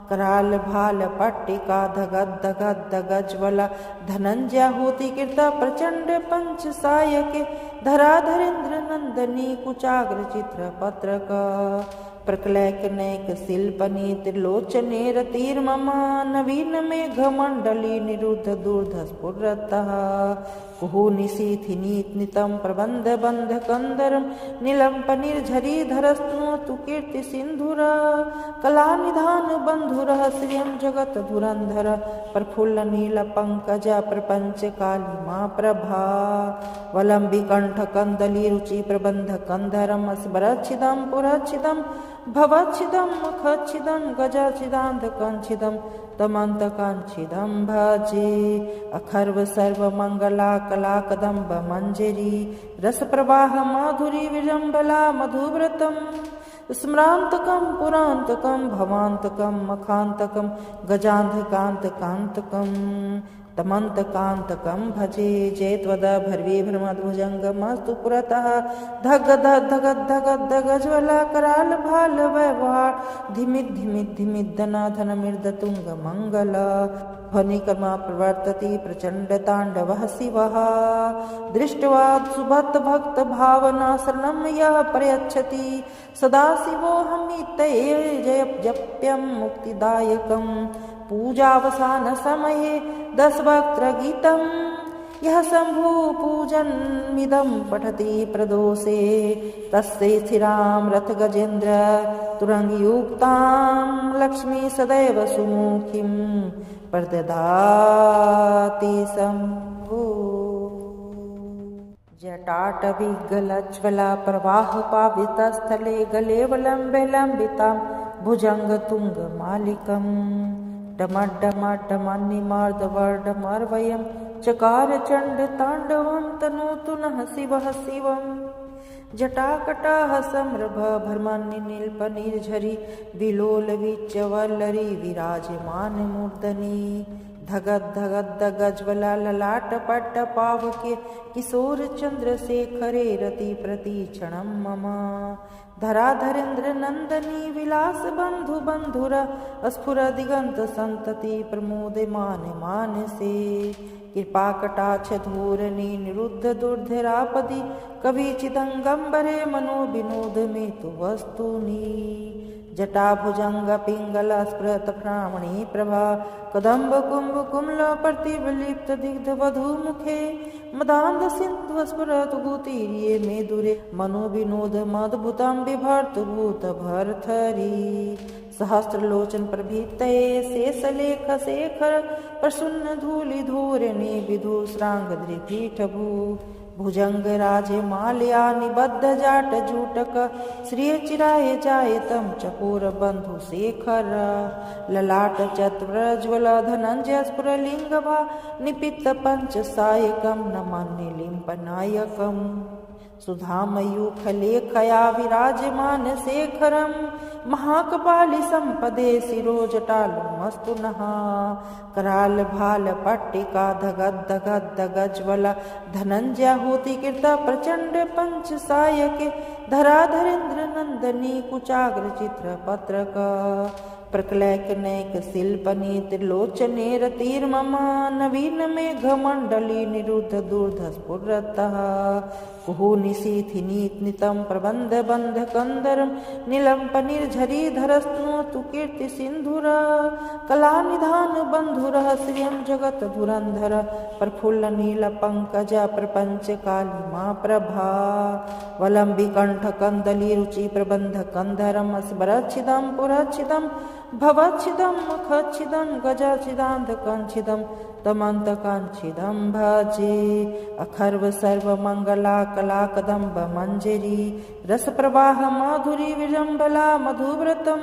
कराल भाल पट्टिका धगद्धगद्धगज्ज्वला धनंजयाहुति कृता प्रचंड पंच सायके धराधरेन्द्र नंदनी कुचाग्र चित्र पत्रक प्रकलैकनैक शिल्पनी त्रिलोचने रतिर्मम नवीन मेघमण्डली निरुद्ध दूर्धस्फुरतः कुहु निशीथिनीतनितं प्रबन्ध बन्ध कंदरं नीलंप निर्झरी धरस्तु कीर्ति सिंधुर कलानिधान बंधुर श्रियं जगत धुरंधर प्रफुल्ल नील पंकज प्रपंच कालिमा प्रभा वलंबी कंठ कंदली रुचि प्रबंध कंधरम स्मरच्छिदं पुरच्छिदं भवच्छिदं मुखच्छिदं गजच्छिदान्ध कंच्छिदं तमन्तकाञ्छिदं भजे अखर्व सर्वमङ्गला कला कदम्ब मञ्जरी रसप्रवाह माधुरी विजम्बला मधुव्रतं स्मरान्तकं पुरान्तकं भवान्तकं मखान्तकं गजान्धकान्तकान्तकं तमन्तकान्तकं भजे जयत्वद भर्वी भ्रमद्भुजङ्गमस्तु पुरतः धग धगज्वला कराल भाल वैवार धिमित धिमित धिमित धना धन मृद तुंग मंगल ध्वनिकर्मा प्रवर्तति प्रचंड तांडवः शिवः दृष्ट्वा सुभक्त भक्त भावना शरणं यः प्रयच्छति सदा शिवोऽहमित्यये जप्यं मुक्तिदायकं पूजावसान समये 10 वक्त्र गीतं यः शंभु पूजनमिदं पठति प्रदोषे तस्यै स्थिरां रथ गजेन्द्र तुरंगयुक्तां लक्ष्मी सदैव सुमुखीं प्रददाति शम्भो। जटाटविगलज्ज्वला प्रवाहपावितस्थले गलेवलम्बे लम्बितां भुजङ्गतुङ्गमालिकं डमड्डमड्डमन्निमार्दवर्डमर्वयं चकार चण्डताण्डवं तनोतु नः शिवः शिवम्। जटाकटाः सम्रभभर्मन्निनीलपनिर्झरी विलोलविच्चवल्लरी विराजमानमूर्धनि धगद्धगद्धगज्ज्वला ललाटपट्टपावके किशोरचन्द्रशेखरे रतिप्रतीक्षणं मम। धराधरेन्द्रनन्दनी विलासबन्धुबन्धुर स्फुरदिगन्तसन्तति प्रमोदमाने मानसे कृपाकटाक्षधूरनि निरुद्ध दुर्धरापदि कविचिदङ्गम्बरे मनोविनोद मे तु वस्तूनि। जटाभुजङ्गपिङ्गलस्फुरत्प्रामणी प्रभा कदम्बकुम्भकुम्लप्रतिफलिप्तदिग्धवधूमुखे मदान्धसिन्धुस्फुरतु गुतीर्ये मे दूरे मनोविनोदमद्भुतं बिभर्तभूतभर्तरि। सहस्रलोचन प्रभृतये शेषलेखशेखर प्रसन्नधूलिधूरिणी विधुश्राङ्गद्रिपीठभू भुजङ्गराजमालया निबद्धजाटजूटक श्रियचिराय जायतं चकोरबन्धुशेखर ललाटचत्वरज्ज्वल धनञ्जयस्फुरलिङ्गभा निपित्तपञ्चसायकं नमान्यलिम्पनायकम् सुधामयूखलेखया विराजमानशेखरं महाकपालिसम्पदे शिरोजटालुमस्तु नः करालभालपट्टिका धगद्धगद्धगज्ज्वला धनञ्जयाहुतिकृता प्रचण्ड पञ्चसायके धराधरेन्द्रनन्दनी कुचाग्रचित्रपत्रक प्रकलैकनैक शिल्पनी त्रिलोचने रतिर्मम नवीन मेघमण्डली निरुद्ध दूर्धस्फुरतः कुहुनिशीथिनीतनितं प्रबन्धबन्धकन्दरं नीलम्पनिर्झरीधरस्तनोतु कीर्तिसिन्धुरा कलानिधानबन्धुरः श्रियं जगत्धुरन्धर प्रफुल्लनीलपङ्कज प्रपञ्चकालिमा प्रभा वलम्बिकण्ठकन्दलीरुचिप्रबन्धकन्धरं स्मरच्छिदं पुरच्छिदं भवच्छिदं मुखच्छिदं गजच्छिदान्धकञ्छिदं तमन्तकाञ्छिदं भजे अखर्व सर्वमङ्गला कला कदम्ब मञ्जरी रसप्रवाह माधुरी विजम्बला मधुव्रतं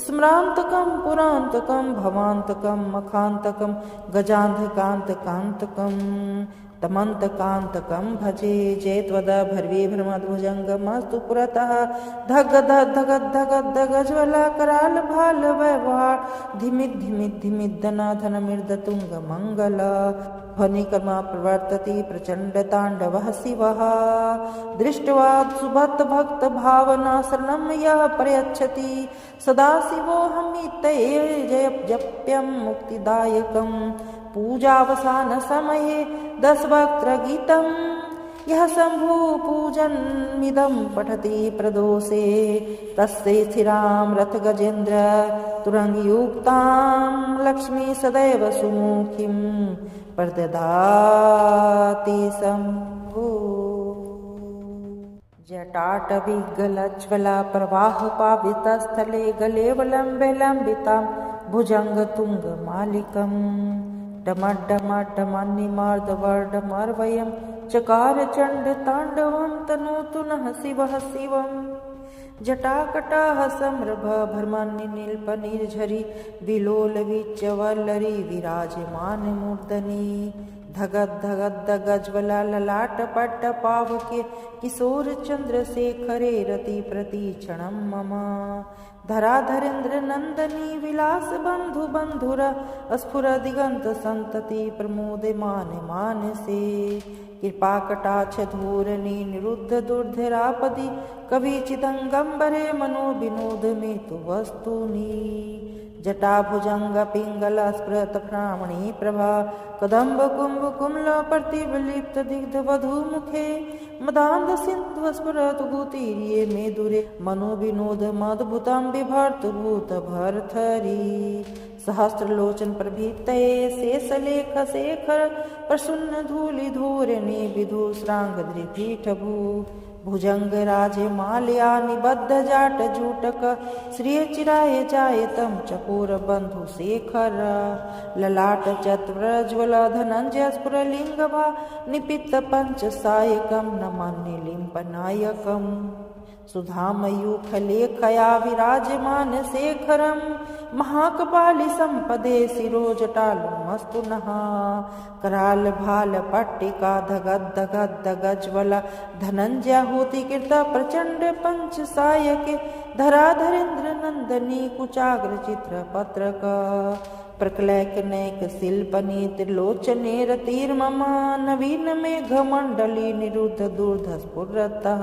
स्मरान्तकं पुरान्तकं भवान्तकं मखान्तकं गजान्धकान्तकान्तकम् तमन्तकान्तकं भजे जयत्वद भर्वे भ्रमद्भुजङ्गमस्तु पुरतः धगद्धगद्धगद्धगज्ज्वला कराल भाल व्यवहार धिमिद्धनाधनमिर्दतुङ्गमङ्गल ध्वनिकर्मा प्रवर्तति प्रचण्डताण्डवः शिवः दृष्ट्वा सुभक्तभक्तभावना शरणं यः प्रयच्छति सदाशिवोऽहमितये जप्यं मुक्तिदायकं पूजावसान समये दशवक्त्रगीतं यः शम्भु पूजनमिदं पठति प्रदोषे तस्य स्थिरां रथगजेन्द्र तुरङ्गयुक्तां लक्ष्मी सदैव सुमुखीं प्रददाति शम्भो। जटाटविगलज्ज्वला प्रवाहपावितस्थले गलेवलम्बे लम्बितां भुजङ्गतुङ्गमालिकं डमड्डमड्डमन्निमार्दवर्डमर्वयं चकार चण्डताण्डवं तनोतु नः शिवः शिवम्। जटाकटाः सम्रभभर्मन्निनीलपनिर्झरी विलोलविच्चवल्लरी विराजमानमूर्धनि धगद्धगद्धगज्ज्वला ललाटपट्टपावके किशोरचन्द्रशेखरे रतिप्रतीक्षणं मम। धराधरेन्द्रनन्दनी विलासबन्धुबन्धुर स्फुरदिगन्तसन्तति प्रमोदमाने मानसे कृपाकटाक्षधूरनि निरुद्ध दुर्धरापदि कविचिदङ्गम्बरे मनोविनोद मे तु वस्तूनि। जटाभुजङ्गपिङ्गलस्फुरत्प्रामणी प्रभा कदम्बकुम्भकुम्लप्रतिफलिप्तदिग्धवधूमुखे मदान्धसिन्धुस्फुरतु गुतीर्ये मे दूरे मनोविनोदमद्भुतं बिभर्तभूतभर्तरि। सहस्रलोचन प्रभीतये शेषलेख शेखर प्रसन्न धूलि धूरिणी विधुश्रांगद्रिपीठभू भुजंग राजे माल्या निबद्ध जाट जूटक श्रिय चिराय जायतम चकोर बंधु शेखर ललाट चतुरज्वल धनंजय स्फुरलिंगभा निपित्त पंच सायकम नमान्य लिंपनायकम सुधामयूख लेखया विराजमान शेखरम महाकपालि संपदे शिरोजटालु मस्तु नः कराल भाल पट्टिका धगद धगद गज्वल धनंजय होति कृत प्रचंड पंच सायके धराधरेन्द्र नंदनी कुचाग्र चित्र पत्रक प्रकलैक नैक शिल्पनी त्रिलोचने रतिर्ममा नवीन मेघ मंडली निरुद्ध दूर्ध स्फुरतः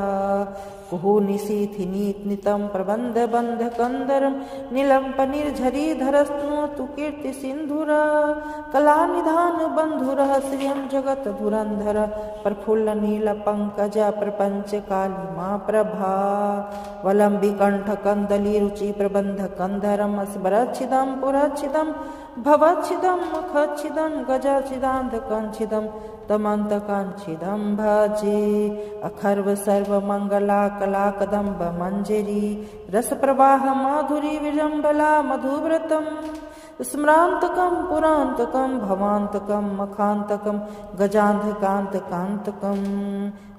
कुहु निशीथिनीत नितम प्रबंध बंध कंदरम नीलंप निर्झरी धरस्तु तु कीर्ति सिंधुर कला निधान बंधुर श्रियम जगत धुरंधर प्रफुल्ल नील पंकज प्रपंच कालिमा प्रभा वलंबी कंठ कंदली रुचि प्रबंध कंधरम स्मरच्छिदम पुरच्छिदम भवच्छिदम मुखच्छिदम गजाच्छिदांधकच्छिदम तमंतकांच्छिदम भजे अखर्व सर्व मंगला कला कदम्ब मंजरी रस प्रवाह माधुरी विजंबला मधुव्रतम स्मरांतकम पुरांतकम भवांतकम मखांतकम गजांधकांतकांतकम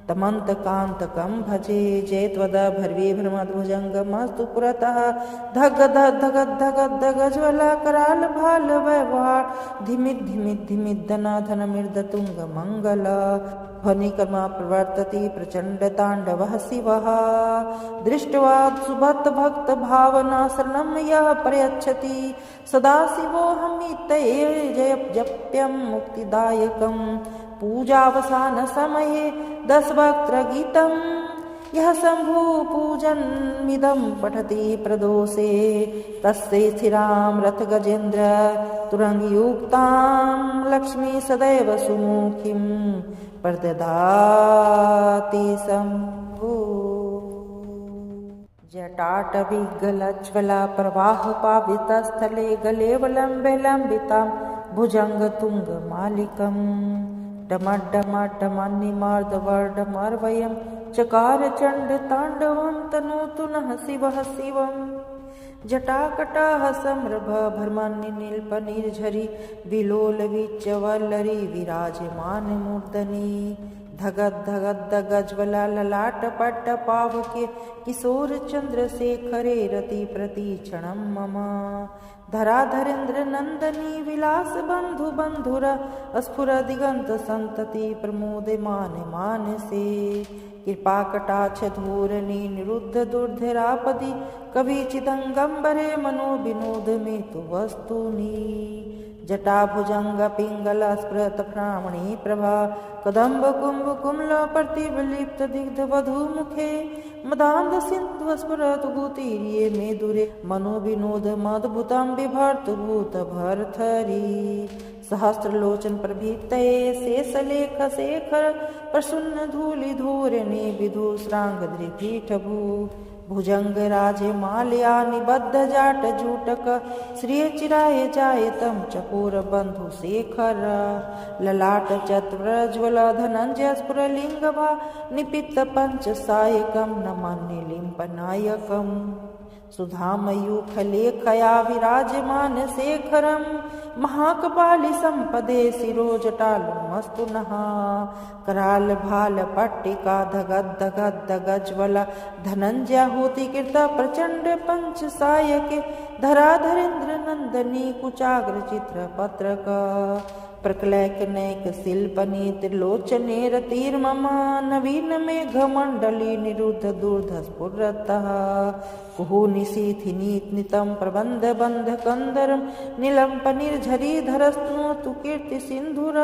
तमंतकांतकम भजे जयत्वद भर्वी भ्रमद्भुजंगमस्तु पुरतः धगद धगद धगद धगज्वला कराल भाल वैवार धिमित धिमित धिमित धना धन मृद तुंग मंगल ध्वनिकर्मा प्रवर्तति प्रचंड तांडवः शिवः दृष्ट्वा सुभक्त भक्त भावना शरणं यः प्रयच्छति सदा शिवोऽहमित्यये जय जप्यं मुक्तिदायकम् पूजावसान समये 10 वक्त्र गीतम यह शंभु पूजनमिदं पठति प्रदोषे तस्यै स्थिरां रथ गजेन्द्र तुरंगयुक्तां लक्ष्मी सदैव सुमुखीं प्रददाति शंभु जटाटविगलज्ज्वला प्रवाह पावितस्थले गलेवलम्बे लम्बितां भुजङ्गतुङ्गमालिकम् डमड्डमड्डमन्निमार्दवर्डमर्वयं चकार चण्ड ताण्डवं तनोतु नः शिवः शिवम् जटाकटाः सम्रभ भर्मन्नि नील्पनिर्झरि विलोलविच्चवल्लरी विराजमान मूर्धनि धगद धगद गज्वला ललाट पट्ट पावके किशोर चंद्रशेखरे रति प्रतीक्षणं मम धराधरेन्द्र नंदनी विलास बंधु बंधुर स्फुर दिगंत संतति प्रमोदमान मानसे कृपा कटाक्ष धूरणी निरुद्ध दुर्धरापदि कवि चिदंगम्बरे मनो विनोद में तु वस्तुनि जटा भुजंग पिंगल स्फुरत भ्रामणी प्रभा कदम्ब कुंभ कुमल प्रतिबलिप्त दिग्ध वधु मुखे मदांध सिंधु स्फुरत गुतीर्ये में दुरे मनो विनोद मद्भुतम बिभर्त भूत भरथरी सहस्रलोचन प्रभीतये शेषलेख शेखर प्रसन्न धूलि धूरिणी विधुश्रांगद्रिपीठभू भुजंग राजे माल्या निबद्ध जाट जूटक श्रिय चिराय जायतम चकोर बंधु शेखर ललाट चतुरज्वल धनंजय स्फुरलिंगभा निपित्त पंच सायकम नमान्य लिंपनायकम सुधामयूख लेखया विराजमान शेखरम महाकपालि संपदे शिरोजटालु मस्तु नः कराल भाल पट्टिका धगद धगद गज्वल धनंजय होति कृत प्रचंड पंच सायके धराधरेन्द्र नंदनी कुचाग्र चित्र पत्रक प्रकलैक नैक शिल्पनी त्रिलोचने रतिर्ममा नवीन मेघ मंडली निरुद्ध दूर्ध स्फुरतः कुहु निशीथिनीत नितम प्रबंध बंध कंदरम नीलंप निर्झरी धरस्तु तु कीर्ति सिंधुर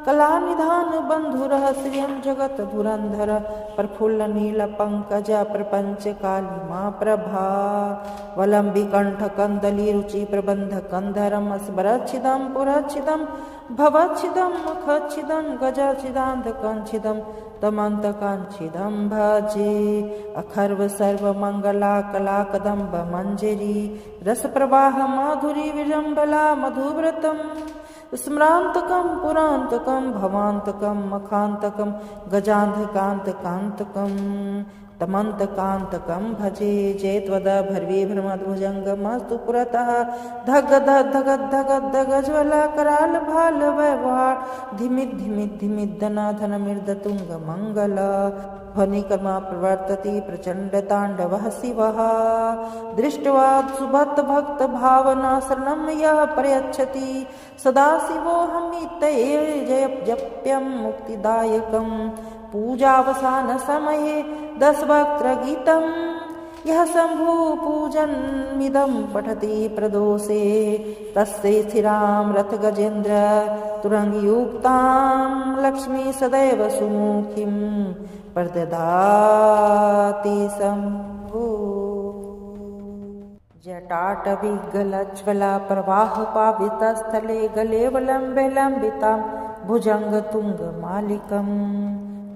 कला निधान बंधुर श्रियं जगत धुरंधर प्रफुल्ल नील पंकज प्रपंच कालिमा प्रभा वलंबी कंठ कंदली रुचि प्रबंध कंधरम स्मरच्छिदम पुरच्छिदम भवच्छिदं मुखच्छिदं गजच्छिदान्धकच्छिदं तमन्तकाञ्छिदं भजे अखर्व सर्वमङ्गलाकलाकदम्ब मञ्जरी रसप्रवाह माधुरी विजम्बला मधुव्रतं स्मरान्तकं पुरान्तकं भवान्तकं मखान्तकं गजान्धकान्तकान्तकं तमन्तकान्तकं भजे जय त्वदभर्वीभ्रमद्भुजङ्गमस्तु पुरतः धगद्धगद्धगद्धगज्ज्वला कराल भाल वैवार धिमिद्धनाधनमिर्दतुङ्गमङ्गल ध्वनिकर्मा प्रवर्तति प्रचण्डताण्डवः शिवः दृष्ट्वा सुभक्तभावना शरणं यः प्रयच्छति सदा शिवोऽहमितये जप्यं मुक्तिदायकं पूजावसानसमये दशवक्त्रगीतं यः शम्भुपूजनमिदं पठति प्रदोषे तस्यै स्थिरां रथगजेन्द्र तुरङ्गयुक्तां लक्ष्मी सदैव सुमुखीं प्रददाति शम्भो जटाटविगलज्ज्वला प्रवाहपावितस्थले गलेवलम्बे लम्बितां भुजङ्गतुङ्गमालिकं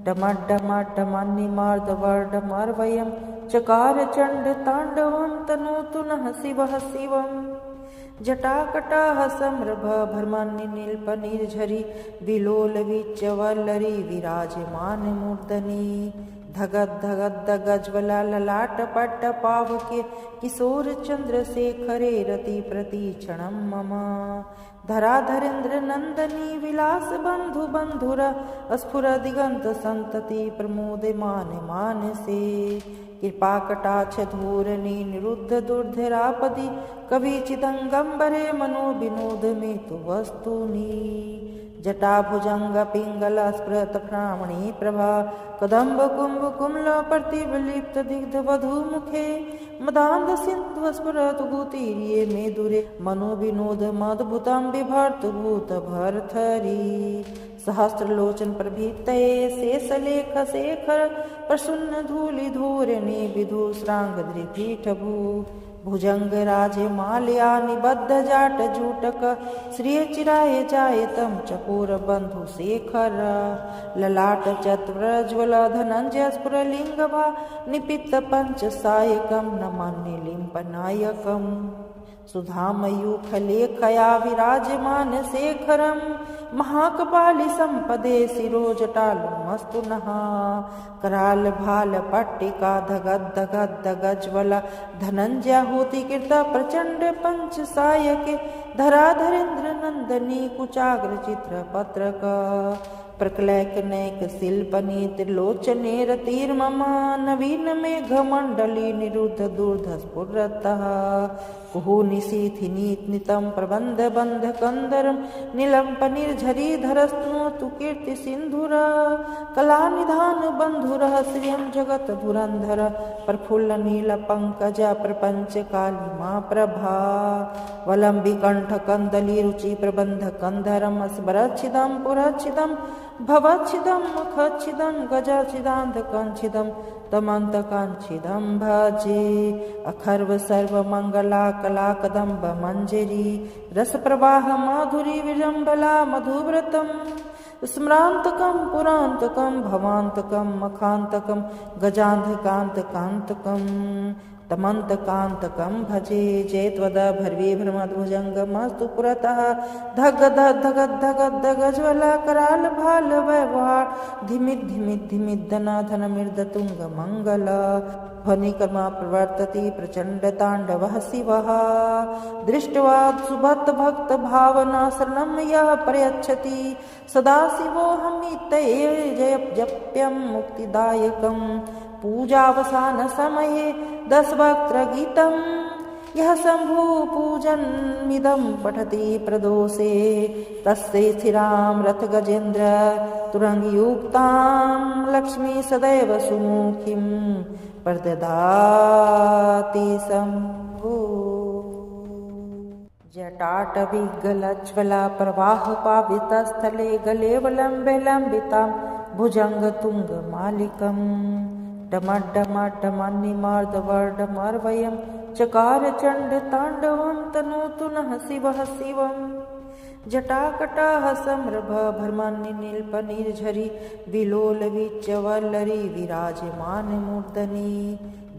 डमड्डमड्डमन्निमार्दवर्डमर्वयं चकार चण्डताण्डवं तनोतु नः शिवः शिवम् जटाकटाः सम्रभ भर्मन्निनील्पनिर्झरी विलोलवीच्यवल्लरी विराजमानमूर्धनि धगद्धगद्धगज्ज्वला ललाटपट्टपावके किशोरचन्द्रशेखरे रतिप्रतीक्षणं मम धराधरेन्द्रनन्दनी विलासबन्धुबन्धुर स्फुरदिगन्तसन्तति प्रमोदमाने मानसे कृपाकटाक्षधूरणी निरुद्धदुर्धरापदि कविचिदङ्गम्बरे मनोविनोदमे तु वस्तूनि जटाभुजङ्गपिङ्गलस्फुरत्प्रामणी प्रभा कदम्बकुम्भकुम्लप्रतिफलिप्तदिग्धवधूमुखे मदान्धसिन्ध्वस्फुरतु गुतीर्ये मे दूरे मनोविनोदमद्भुतं बिभर्तुभूतभर्तरी सहस्रलोचनप्रभृतये शेषलेखशेखर प्रसन्नधूलिधूरिणी विधुश्राङ्गद्रिपीठभू भुजङ्गराजमालया निबद्धजाटजूटक श्रियचिराय जायतं चकोरबन्धुशेखर ललाटचत्वरज्ज्वल धनञ्जयस्फुरलिङ्गभा निपित्तपञ्चसायकं नमान्यलिम्पनायकम् सुधामयूखलेखया विराजमानशेखरं महाकपालिसम्पदे शिरोजटालुमस्तु नः करालभालपट्टिका धगद्धगद्धगज्ज्वला धनञ्जयाहुतिकृत प्रचण्ड पञ्चसायके धराधरेन्द्रनन्दनी कुचाग्रचित्रपत्रक प्रकलैकनैकशिल्पनी त्रिलोचने रतिर्मम नवीन मेघमण्डली निरुद्ध दूर्धस्फुरतः कुहुनिशीथिनीतनितं प्रबन्धबन्धकन्दरं नीलम्पनिर्झरीधरस्तनोतु कीर्तिसिन्धुर कलानिधानबन्धुरः श्रियं जगत्धुरन्धर प्रफुल्लनीलपङ्कज प्रपञ्चकालिमा प्रभा वलम्बिकण्ठकन्दलीरुचिप्रबन्धकन्धरं स्मरच्छिदं पुरच्छिदं भवच्छिदं मुखच्छिदं गजच्छिदान्धकच्छिदं तमन्तकाञ्छिदं भजे अखर्व सर्वमङ्गलाकलाकदम्ब मञ्जरी रसप्रवाह माधुरी विजम्बला मधुव्रतं स्मरान्तकं पुरान्तकं भवान्तकं मखान्तकं गजान्धकान्तकान्तकं तमन्तकान्तकं भजे जय त्वदभर्वीभ्रमद्भुजङ्गमस्तु पुरतः धगद्धगद्धगद्धगज्ज्वला कराल भाल वैवार धिमिद्धनाधनमिर्दतुङ्गमङ्गल ध्वनिकर्मा प्रवर्तति प्रचण्डताण्डवः शिवः दृष्ट्वा सुभक्तभावना शरणं यः प्रयच्छति सदा शिवोऽहमितये जप्यं मुक्तिदायकं पूजावसानसमये दशवक्त्रगीतं यः शम्भुपूजनमिदं पठति प्रदोषे तस्यै स्थिरां रथगजेन्द्र तुरङ्गयुक्तां लक्ष्मी सदैव सुमुखीं प्रददाति शम्भो जटाटविगलज्ज्वला प्रवाहपावितस्थले गलेवलम्बे लम्बितां भुजङ्गतुङ्गमालिकं डमड्डमड्डमन्निमार्दवर्डमर्वयं चकार चण्डताण्डवं तनोतु नः शिवः शिवम् जटाकटाः सम्रभ भर्मन्निल्पनिर्झरी विलोलवीच्यवल्लरी विराजमानमूर्धनि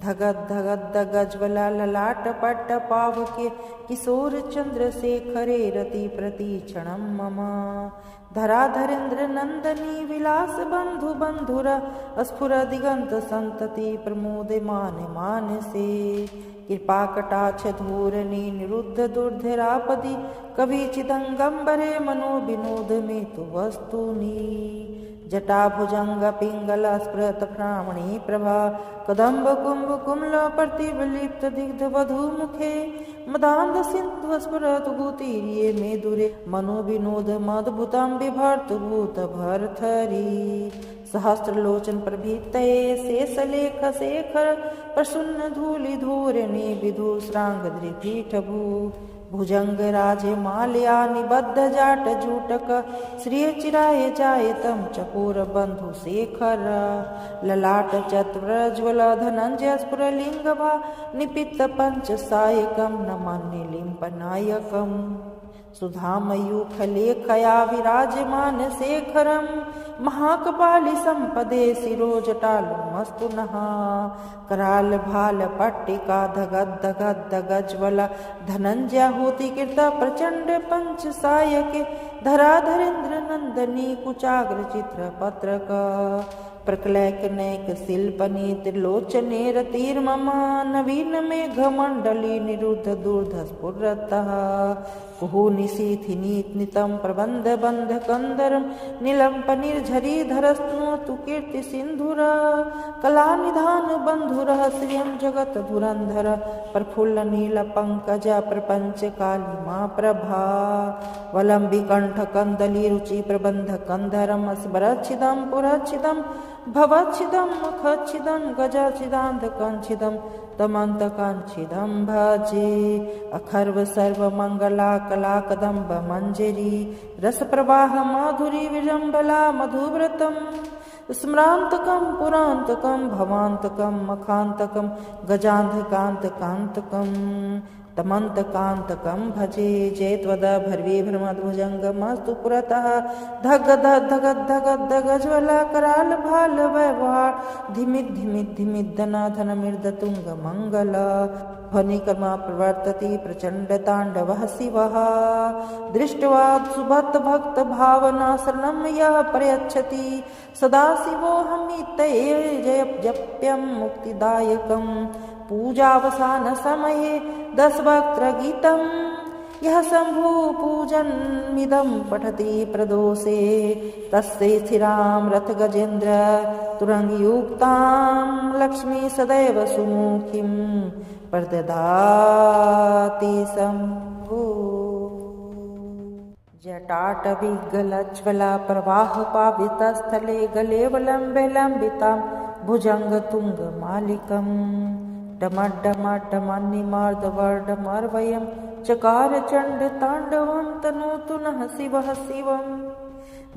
धगद्धगद्धगज्ज्वला ललाटपट्टपावके किशोर चन्द्रशेखरे रतिप्रतीक्षणं मम धराधरेन्द्र नन्दनी विलास बन्धु बन्धुर स्फुर दिगन्त सन्तति प्रमोदमान मानसे कृपा कटाक्ष धूरणी निरुद्ध दुर्धरापदि कवि चिदंगम्बरे मनो विनोद में तु वस्तुनि जटाभुजंग पिंगल स्फुरत भ्रामणी प्रभा कदम्ब कुंभ कुमल प्रतिबलिप्त दिग्ध वधु मुखे मदान्ध सिंधु स्फुरत गुतीर्ये मे दुरे मनो विनोद मद्भुतं बिभर्त भूत भरथरी सहस्रलोचन प्रभीतये शेषलेख शेखर प्रसन्न धूलि धूरणे विधुश्रांग दृपीठभू भुजंग राजे माल्या निबद्ध जाट जूटक श्रिय चिराय जायतम चकोर बंधु शेखर ललाट चतुरज्वल धनंजय स्फुरलिंगभा निपित्त पंच सायकम नमान्य लिंपनायकम सुधामयूखलेखया विराजमान शेखरं महाकपालि संपदे शिरोजटालुमस्तु नः कराल भाल पट्टिका धगद्धगद्धगज्ज्वल धनंजयाहुतिकृत प्रचंड पंच सायके धराधरेन्द्र नंदनी कुचाग्र चित्र पत्रक प्रकलैकनैक शिल्पनी त्रिलोचने रतिर्मम नवीन मेघमण्डली निरुद्ध दूर्ध स्फुरतः कुहु निशीथिनीतनितं प्रबन्ध बन्ध कंदरं नीलम्पनिर्झरी धरस्तु कीर्ति सिन्धुर कलानिधान बन्धुरः श्रियं जगत धुरन्धर प्रफुल्ल नील पंकज प्रपंच कालिमा प्रभा वलंबि कंठ कंदली रुचि प्रबंध कंधरम स्मरच्छिदं पुरच्छिदं भवच्छिदं मुखच्छिदं गजच्छिदान्धकच्छिदं तमन्तकाञ्छिदं भजे अखर्व सर्वमङ्गला कला कदम्ब मञ्जरी रसप्रवाह माधुरी विजम्बला मधुव्रतं स्मरान्तकं पुरान्तकं भवान्तकं मखान्तकं गजान्धकान्तकान्तकं तमन्तकान्तकं भजे जयत्वद भर्वी भ्रमद्भुजङ्गमस्तु पुरतः धगद्धगद्धगद्धगज्ज्वल कराल भाल वैवार धिमिद् धिमिद् धिमिद्धनाधनमिर्दतुङ्ग मङ्गल ध्वनिकर्मा प्रवर्तति प्रचण्ड ताण्डवः शिवः दृष्ट्वा सुभक्त भक्त भावना शरणं यः प्रयच्छति सदा शिवोऽहमित्यये जप्यं मुक्तिदायकं पूजावसान समये दशवक्त्र गीतं यः शम्भु पूजनमिदं पठति प्रदोषे तस्य स्थिरां रथ गजेन्द्र तुरंगयुक्तां लक्ष्मी सदैव सुमुखीं प्रददाति शम्भु जटाटविगलज्ज्वला प्रवाह पावितस्थले गले वलम्बे लम्बितां भुजङ्गतुङ्गमालिकम् डमड्डमड्डमन्निमार्दवर्डमर्वयं चकार चण्ड ताण्डवं तनोतु नः शिवः शिवं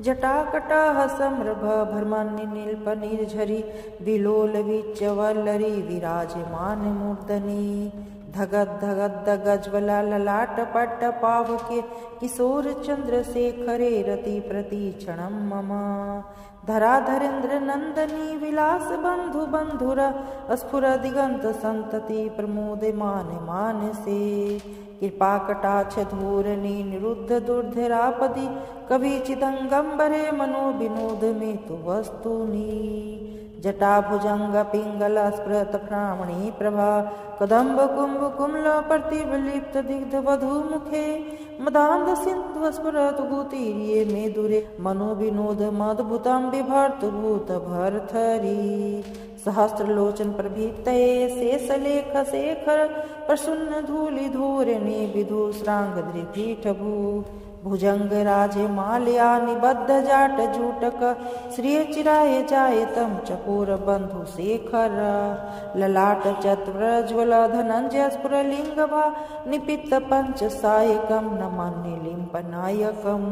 जटाकटाः सम्रभ भर्मन्निल्पनिर्झरी विलोलवीच्यवल्लरी विराजमानमूर्धनि धगद्धगद्धगज्ज्वला ललाटपट्टपावके किशोर चन्द्रशेखरे रतिप्रतीक्षणं मम धराधरेन्द्र नंदनी विलास बंधु बंधुर स्फुर दिगंत संतति प्रमोदमान मानसे कृपा कटाक्ष धूरणी निरुद्ध दुर्धरापदि कवि चिदंगम्बरे मनो विनोद में तु वस्तुनि जटाभुजंग पिंगल स्फुरत भ्रामणी प्रभा कदम्ब कुंभ कुमल प्रतिबलिप्त दिग्ध वधु मुखे मदान्ध सिंधु स्फुरत गुतीर्ये मे दुरे मनो विनोद मद्भुतं बिभर्त भूत भरथरी सहस्रलोचन प्रभीतये शेषलेख शेखर प्रसन्न धूलि धूरणे विधुश्रांग दृपीठभू भुजंग राजे माल्या निबद्ध जाट जूटक श्रिय चिराय जायतं चकोर बंधु शेखर ललाट चतुरज्वल धनंजय स्फुरलिंगभा निपित्त पंच सायकं नमान्य लिंपनायकम्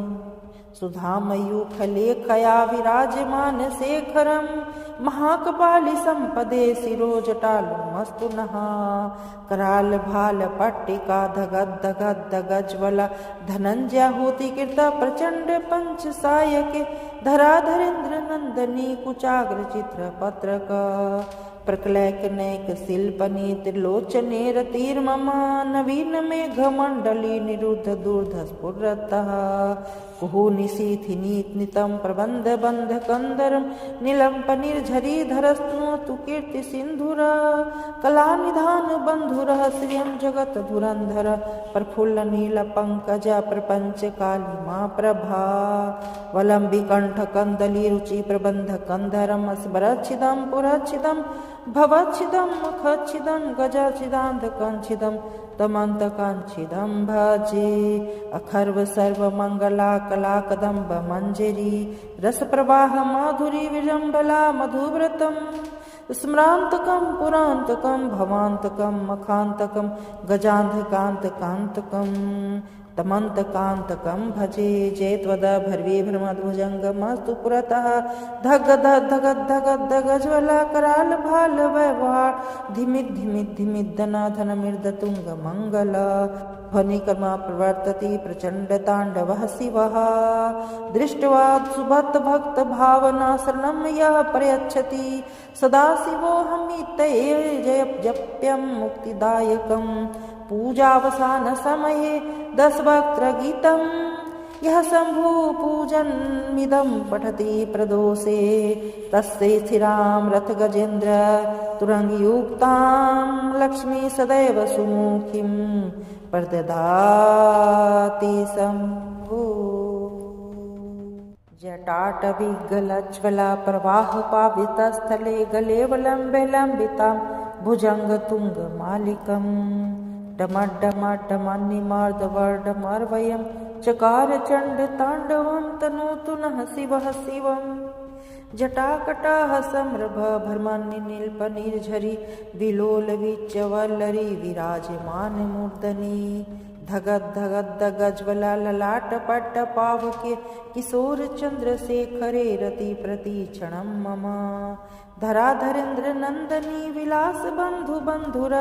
सुधामयूखलेखया विराजमान शेखरं महाकपाली संपदे शिरोजटालुमस्तु नः कराल भाल पट्टिका धगद धगद धगज्वला धनंजयाहुति कृता प्रचंड पंच सायके धराधरेन्द्र नंदनी कुचाग्र चित्र पत्रक प्रकलैकनैक शिल्पनी त्रिलोचने रतिर्मम नवीन मेघ मंडली निरुद्ध दूर्ध स्फुरतः कुहु निशीथिनीतनितं प्रबंध बंध कंदरम नीलंप निर्झरी धरस्तु कीर्ति सिंधुर कला निधान बंधुर श्रियं जगत धुरंधर प्रफुल्ल नील पंकज प्रपंच काली माँ प्रभा वलंबी कंठ कंदली रुचि प्रबंध कंधरम स्मरच्छिदं पुरच्छिदं भवच्छिदं मुखच्छिदं गजच्छिदान्त कंच्छिदं तमंत कांचिदं भजे अखर्व सर्व मंगला कला कदम्ब मंजरी रस प्रवाह माधुरी विजंबला मधुव्रतम स्मरांतकं पुरांतकं भवांतकं मखांतकं गजांधकांतकांतकं तमंतकांतकं भजे जयत्वद भर्वी भ्रमद्भुजंगमस्तु पुरतः धग धग धग धगज्वला कराल भाल वैवार धिमित धिमित धिमित धना धन मृद तुंग मंगल ध्वनिकर्मा प्रवर्तति प्रचंड तांडवः शिवः दृष्ट्वा सुभक्त भक्त भावना शरणं यः प्रयच्छति सदा शिवोऽहमित्यये जय जप्यं मुक्तिदायकं पूजावसान समये 10 वक्त्र गीतं यः शंभु पूजनमिदं पठति प्रदोषे तस्य स्थिरां रथ गजेन्द्र तुरंगयुक्तां लक्ष्मी सदैव सुमुखीं प्रददाति शंभु जटाटविगलज्ज्वला प्रवाह पावितस्थले गले वलम्बे लम्बितां भुजङ्गतुङ्गमालिकं डमड्डमड्डमन्निमार्दवर्डमर्वयं चकार चण्डताण्डवं तनोतु नः शिवः शिवम् जटाकटाः सम्रभ भ्रमन्निनील्पनिर्झरी विलोलविच्चवल्लरी विराजमानमूर्धनि धगद धगद धगज्वला ललाटपट्ट पावके किशोर चंद्रशेखरे रति प्रतीक्षणं मम धराधरेन्द्र नंदनी विलास बंधु बंधुर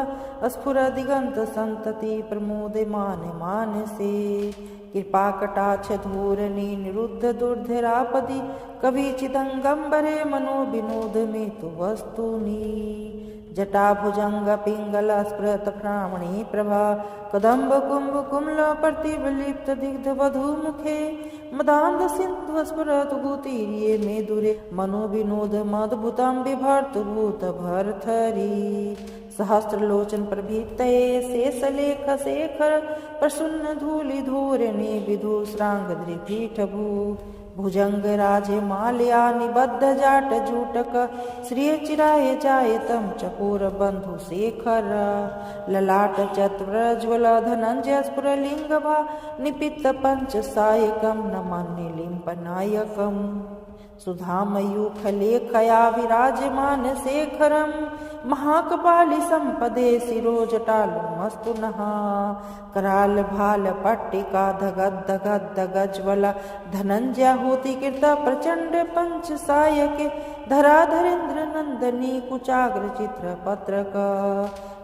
स्फुर दिगंत संतति प्रमोदमान मानसे कृपा कटाक्ष धूरणी निरुद्ध दुर्धरापदि कवि चिदंगंबरे मनो विनोद में तु वस्तुनि जटा भुजंग पिंगल स्फुरत प्रामणी प्रभा कदम्ब कुंभ कुमल प्रतिबलिप्त दिग्ध वधु मुखे मदांध सिंधु स्फुरत गुतीर्ये मे दुरे मनो विनोद मद्भुतं बिभर्त भूत भरथरी सहस्रलोचन प्रभीतये शेषलेख शेखर प्रसन्न धूलि धूरणे विधु श्रांग द्रिपीठभू भुजंग राजे माल्या निबद्ध जाट जूटक श्रिय चिराय जायतम चकोर बंधु शेखर ललाट चतुरज्वल धनंजय स्फुरलिंगभा निपित्त पंच सायकम नमान्य लिंपनायकम सुधामयूखलेखया विराजमान शेखरं महाकपाली संपदे शिरोजटालुमस्तु नः कराल भाल पट्टिका धगद धगद धगज्वला धनंजयाहुति कृता प्रचंड पंच सायके धराधरेन्द्र नंदनी कुचाग्र चित्र पत्रक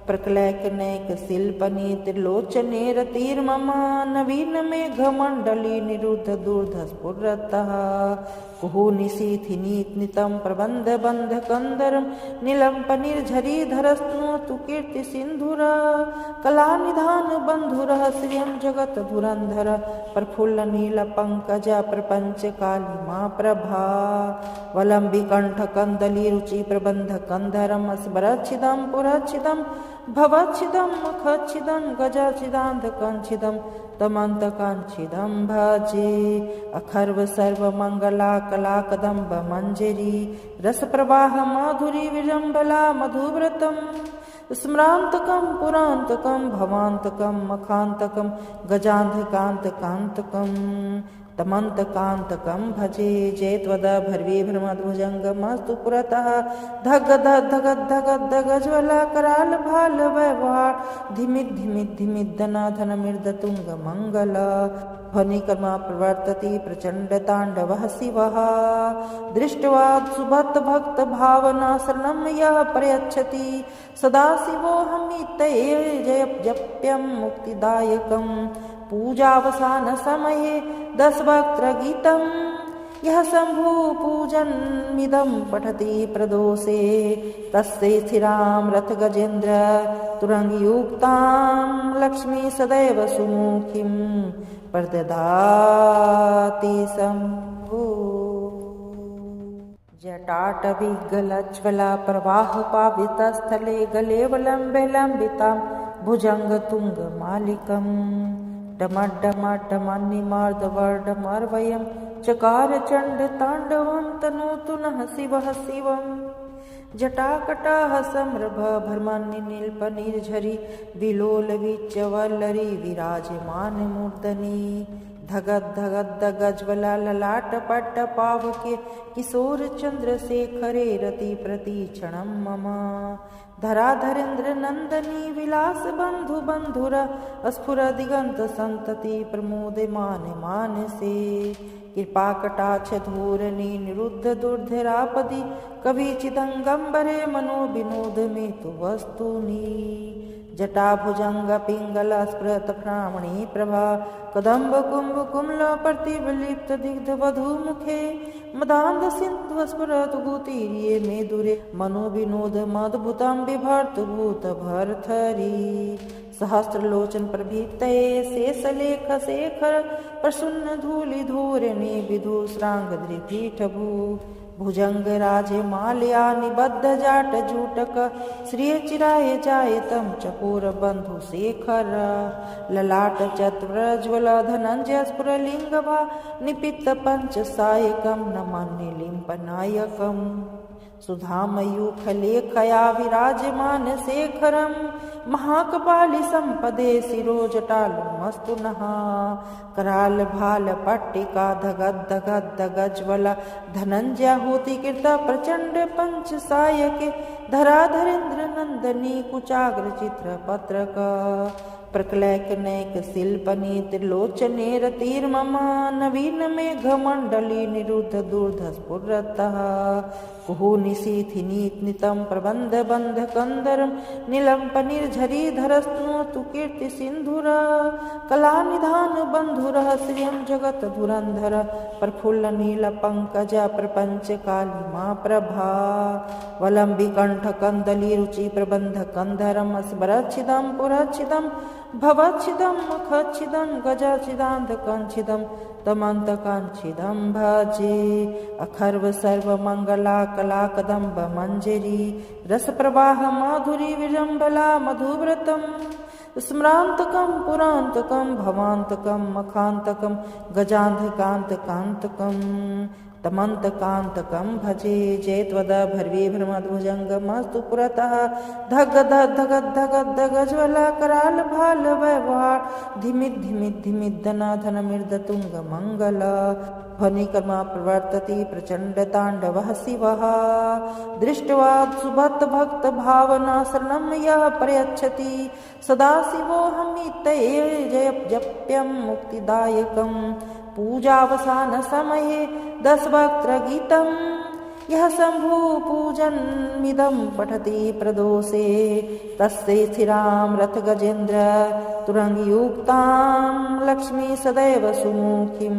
प्रकलैकनैक शिल्पनी त्रिलोचने रतिर्मम नवीन मेघ मंडली निरुद्ध दूर्ध स्फुरतः कुहु निशीथिनीतनितं प्रबंध बंध कंदरम नीलंप निर्झरी धरस्तु कीर्ति सिंधुर कला निधान बंधुर श्रियं जगत धुरंधर प्रफुल्ल नील पंकज प्रपंच काली माँ प्रभा वलंबी कंठ कंदली रुचि प्रबंध कंधरम स्मरच्छिदं पुरच्छिदं भवच्छिदं मुखच्छिदं गजच्छिदान्त कंच्छिदं तमन्तकांच्छिदं भजे अखर्व सर्व मंगला कला कदम्ब मंजरी रस प्रवाह माधुरी विजंबला मधुव्रतम स्मरांतकं पुरांतकं भवांतकं मखांतकं गजांधकांतकांतकं तमन्तकान्तकं भजे जयत्वदभर्वीभ्रमद्भुजङ्गमस्तु पुरतः धगधगधगधगज्ज्वलकरालभालवैवाहार धिमिद्धिमिद्धिमिद्दनाधनमिर्दतुङ्गमङ्गल ध्वनिकर्मा प्रवर्तति प्रचण्डताण्डवः शिवः दृष्ट्वा सुभक्तभक्तभावनाशरणं यः प्रयच्छति सदाशिवोऽहमित्येव जप्यं मुक्तिदायकं पूजावसानसमये दशवक्त्रगीतं यः शम्भुपूजनमिदं पठति प्रदोषे तस्य स्थिरां रथगजेन्द्र तुरङ्गयुक्तां लक्ष्मी सदैव सुमुखीं प्रददाति शम्भो जटाटविगलज्ज्वला प्रवाहपावितस्थले गलेवलम्बे लम्बितां भुजङ्गतुङ्गमालिकम् डमड्डमड्डमन्निमार्दवर्डमर्वयं चकार चण्डताण्डवं तनोतु नः शिवः शिवम् जटाकटाः सम्रभ भर्मन्निनील्पनिर्झरी विलोलवीच्यवल्लरी विराजमानमूर्धनि धगद्धगद्धगज्ज्वला ललाटपट्टपावके किशोरचन्द्रशेखरे रतिप्रतीक्षणं मम धराधरेन्द्रनन्दनी विलासबन्धुबन्धुर स्फुरदिगन्तसन्तति प्रमोदमाने मानसे कृपाकटाक्षधूरणी निरुद्धदुर्धरापदि कविचिदङ्गम्बरे मनोविनोद मे तु वस्तूनि जटाभुजङ्गपिङ्गलस्फुरत्फ्रामणी प्रभा कदम्बकुम्भकुम्लप्रतिफलिप्तदिग्धवधूमुखे मदान्धसिन्धुस्फुरतु गुतीर्ये मनोविनोदमद्भुतं बिभर्तभूतभर्तरी सहस्रलोचनप्रभृतये शेषलेखशेखर प्रसन्नधूलिधूरिणी विधुश्राङ्गद्रिपीठभू भुजङ्गराजमाल्या निबद्धजाटजूटक श्रियचिराय जायतं चकोरबन्धुशेखर ललाटचत्वरज्ज्वल धनञ्जयस्फुरलिङ्गभा निपित्तपञ्चसायकं नमन्निलिम्पनायकम् सुधामयूखलेखया विराजमानशेखरं महाकपालिसम्पदे शिरोजटालुमस्तु नः करालभालपट्टिका धगद्धगद्धगज्ज्वल धनञ्जयाहुतिकृत प्रचण्ड पञ्चसायके धराधरेन्द्रनन्दनी कुचाग्रचित्रपत्रक प्रकलैकनैकशिल्पनी त्रिलोचने रतिर्मम नवीन मेघमण्डली निरुद्ध दूर्धस्फुरतः कुहुनिशीथिनीतनितं प्रबन्धबन्धकन्दरं नीलम्पनिर्झरीधरस्तनोतु कीर्तिसिन्धुर कलानिधानबन्धुरः श्रियं जगद्धुरन्धर प्रफुल्लनीलपङ्कज प्रपञ्चकालिमा प्रभा वलम्बिकण्ठकन्दलीरुचिप्रबन्धकन्धरं स्मरच्छिदं पुरच्छिदं भवच्छिदं मुखच्छिदं गजच्छिदान्धकञ्छिदं तमन्तकाञ्छिदं भजे अखर्व सर्वमङ्गला कलाकदम्ब मञ्जरी रसप्रवाह माधुरी विजम्बला मधुव्रतं स्मरान्तकं पुरान्तकं भवान्तकं मखान्तकं गजान्धकान्तकान्तकं तमन्तकान्तकं भजे जयत्वदभर्वीभ्रमद्भुजङ्गमस्तु पुरतः धगधगधगज्ज्वलकरालभालवैवाहार धिमिद्धिमिद्धिमिद्दनाधनमिर्दतुङ्गमङ्गल ध्वनिकर्मा प्रवर्तति प्रचण्डताण्डवः शिवः दृष्ट्वा सुभक्तभक्तभावनाशरणं यः प्रयच्छति सदाशिवोऽहमित्येव जप्यं मुक्तिदायकं पूजावसानसमये दशवक्त्रगीतं यः शम्भुपूजनमिदं पठति प्रदोषे तस्य स्थिरां रथगजेन्द्र तुरङ्गयुक्तां लक्ष्मी सदैव सुमुखीं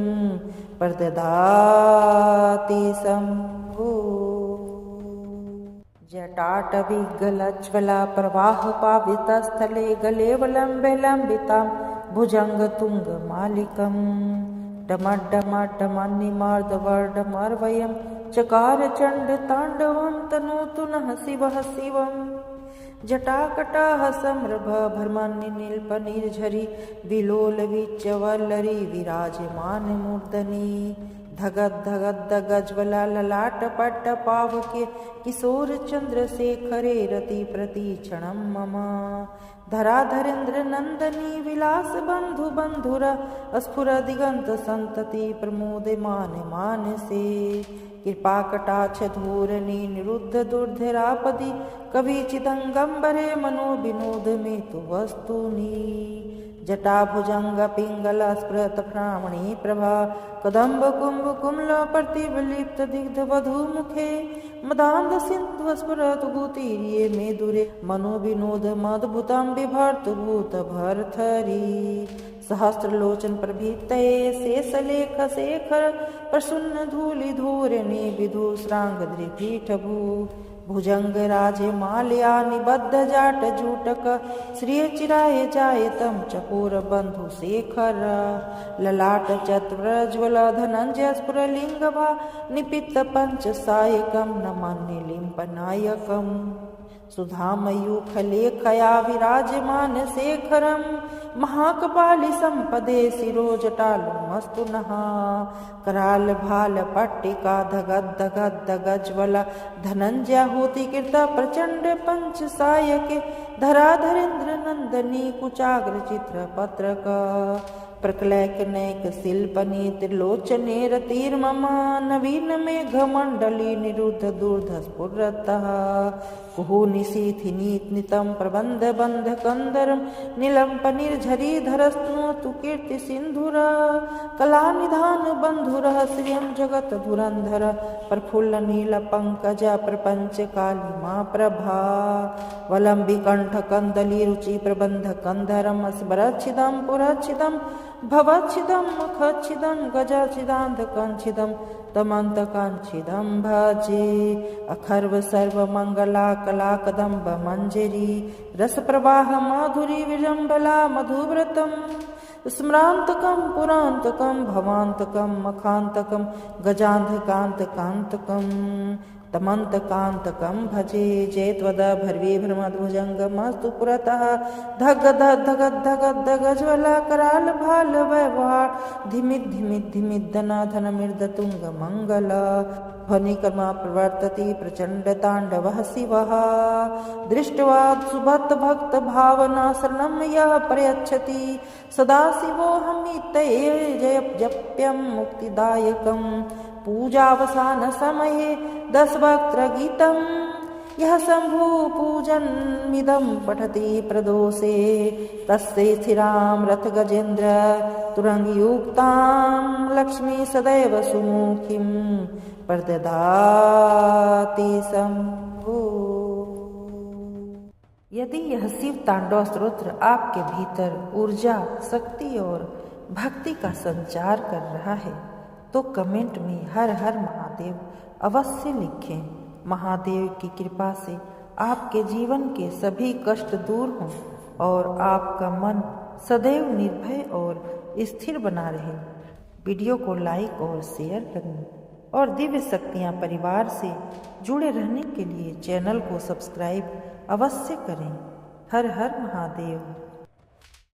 प्रददाति शम्भो जटाटविगलज्ज्वला प्रवाहपावितस्थले गलेवलम्बे लम्बितां भुजङ्गतुङ्गमालिकम् डमड्डमड्डमन्निमार्दवर्डमर्वयं चकार चण्डताण्डवं तनोतु नः शिवः शिवम् जटाकटाः सम्रभ भर्मन्निनील्पनिर्झरी विलोलवीच्यवल्लरी विराजमानमूर्धनि धगद धगद गज्वला ललाट पट्ट पावके किशोर चंद्र शेखरे रति प्रतीक्षणम मम धराधरेन्द्र नंदनी विलास बंधु बंधुर स्फुर दिगंत संतति प्रमोदमान मानसे कृपा कटाक्ष धूरणी निरुद्ध दुर्धरापदि कवि चिदंगम्बरे मनो विनोद में तु वस्तुनि जटा भुजंग पिंगल स्फुरत भ्रामणी प्रभा कदम्ब कुंभ कुमल प्रतिबलिप्त दिग्ध वधु मुखे मदांध सिंधु स्फुरत गुतीर्ये मे दुरे मनो विनोद मद्भुतम बिभर्त भूत भरथरी सहस्रलोचन प्रभीतये शेषलेख शेखर प्रसन्न धूलि धूरणे विधुश्रांग दृपीठभू भुजंग राजे माल्या निबद्ध जाट जूटक श्रिय चिराय जायतम चकोर बंधु शेखर ललाट चतुरज्वल धनंजय स्फुरलिंगभा निपित पंच सायकम नमान्य लिंपनायकम सुधामयूख लेखया विराजमान शेखरम महाकपालि संपदे शिरोजटालु मस्तु नहा कराल भाल पट्टिका धगद धगद गज्वल धनंजय होति कृता प्रचंड पंच सायके धराधरेन्द्र नंदनी कुचाग्र चित्र पत्रक प्रकलैक नैक शिल्पनी त्रिलोचने रतिर्मम नवीन मेघ मंडली निरुद्ध दूर्ध स्फुरतः कुहु निशीथि नितम प्रबंध बंध कंदरम नीलंप निर्झरी धरस्तु कीर्ति सिंधुर कला निधान बंधुर श्रियम जगत धुरंधर प्रफुल्ल नील पंकज प्रपंच कालिमा प्रभा वलंबी कंठ कंदली रुचि प्रबंध कंधरम स्मरच्छिदम पुरच्छिदम भवच्छिदम मुखच्छिदम गजच्छिदांत कंच्छिदम तमंत कांच्छिदम भजे अखर्व सर्व मंगला कला कदम्ब मंजरी रस प्रवाह माधुरी विजंबला मधुव्रतम स्मरांतकम पुरांतकम भवांतकम मखांतकम गजांधकांत कांतकम तमंत कांतकम भजे जयत्वद भर्वी भ्रमद्भुजंग मस्तु पुरतः धगद धगद धगद गज्वला कराल भाल वैवार धिमित धिमित धिमित धना धन मृद तुंग मंगल ध्वनिकर्मा प्रवर्तति प्रचंड तांडवः शिवः दृष्ट्वा सुभक्त भक्त भावना शरणं यः प्रयच्छति सदा शिवोऽहमितये जय जप्यं मुक्तिदायकं पूजावसान समये 10 वक्त्र गीतम् यः शंभु पूजनमिदं पठति प्रदोषे तस्य स्थिरां रथ गजेन्द्र तुरंगयुक्तां लक्ष्मी सदैव सुमुखीं प्रददाति शंभु। यदि यह शिव तांडव स्तोत्र आपके भीतर ऊर्जा, शक्ति और भक्ति का संचार कर रहा है तो कमेंट में हर हर महादेव अवश्य लिखें। महादेव की कृपा से आपके जीवन के सभी कष्ट दूर हों और आपका मन सदैव निर्भय और स्थिर बना रहे। वीडियो को लाइक और शेयर करें और दिव्य शक्तियाँ परिवार से जुड़े रहने के लिए चैनल को सब्सक्राइब अवश्य करें। हर हर महादेव।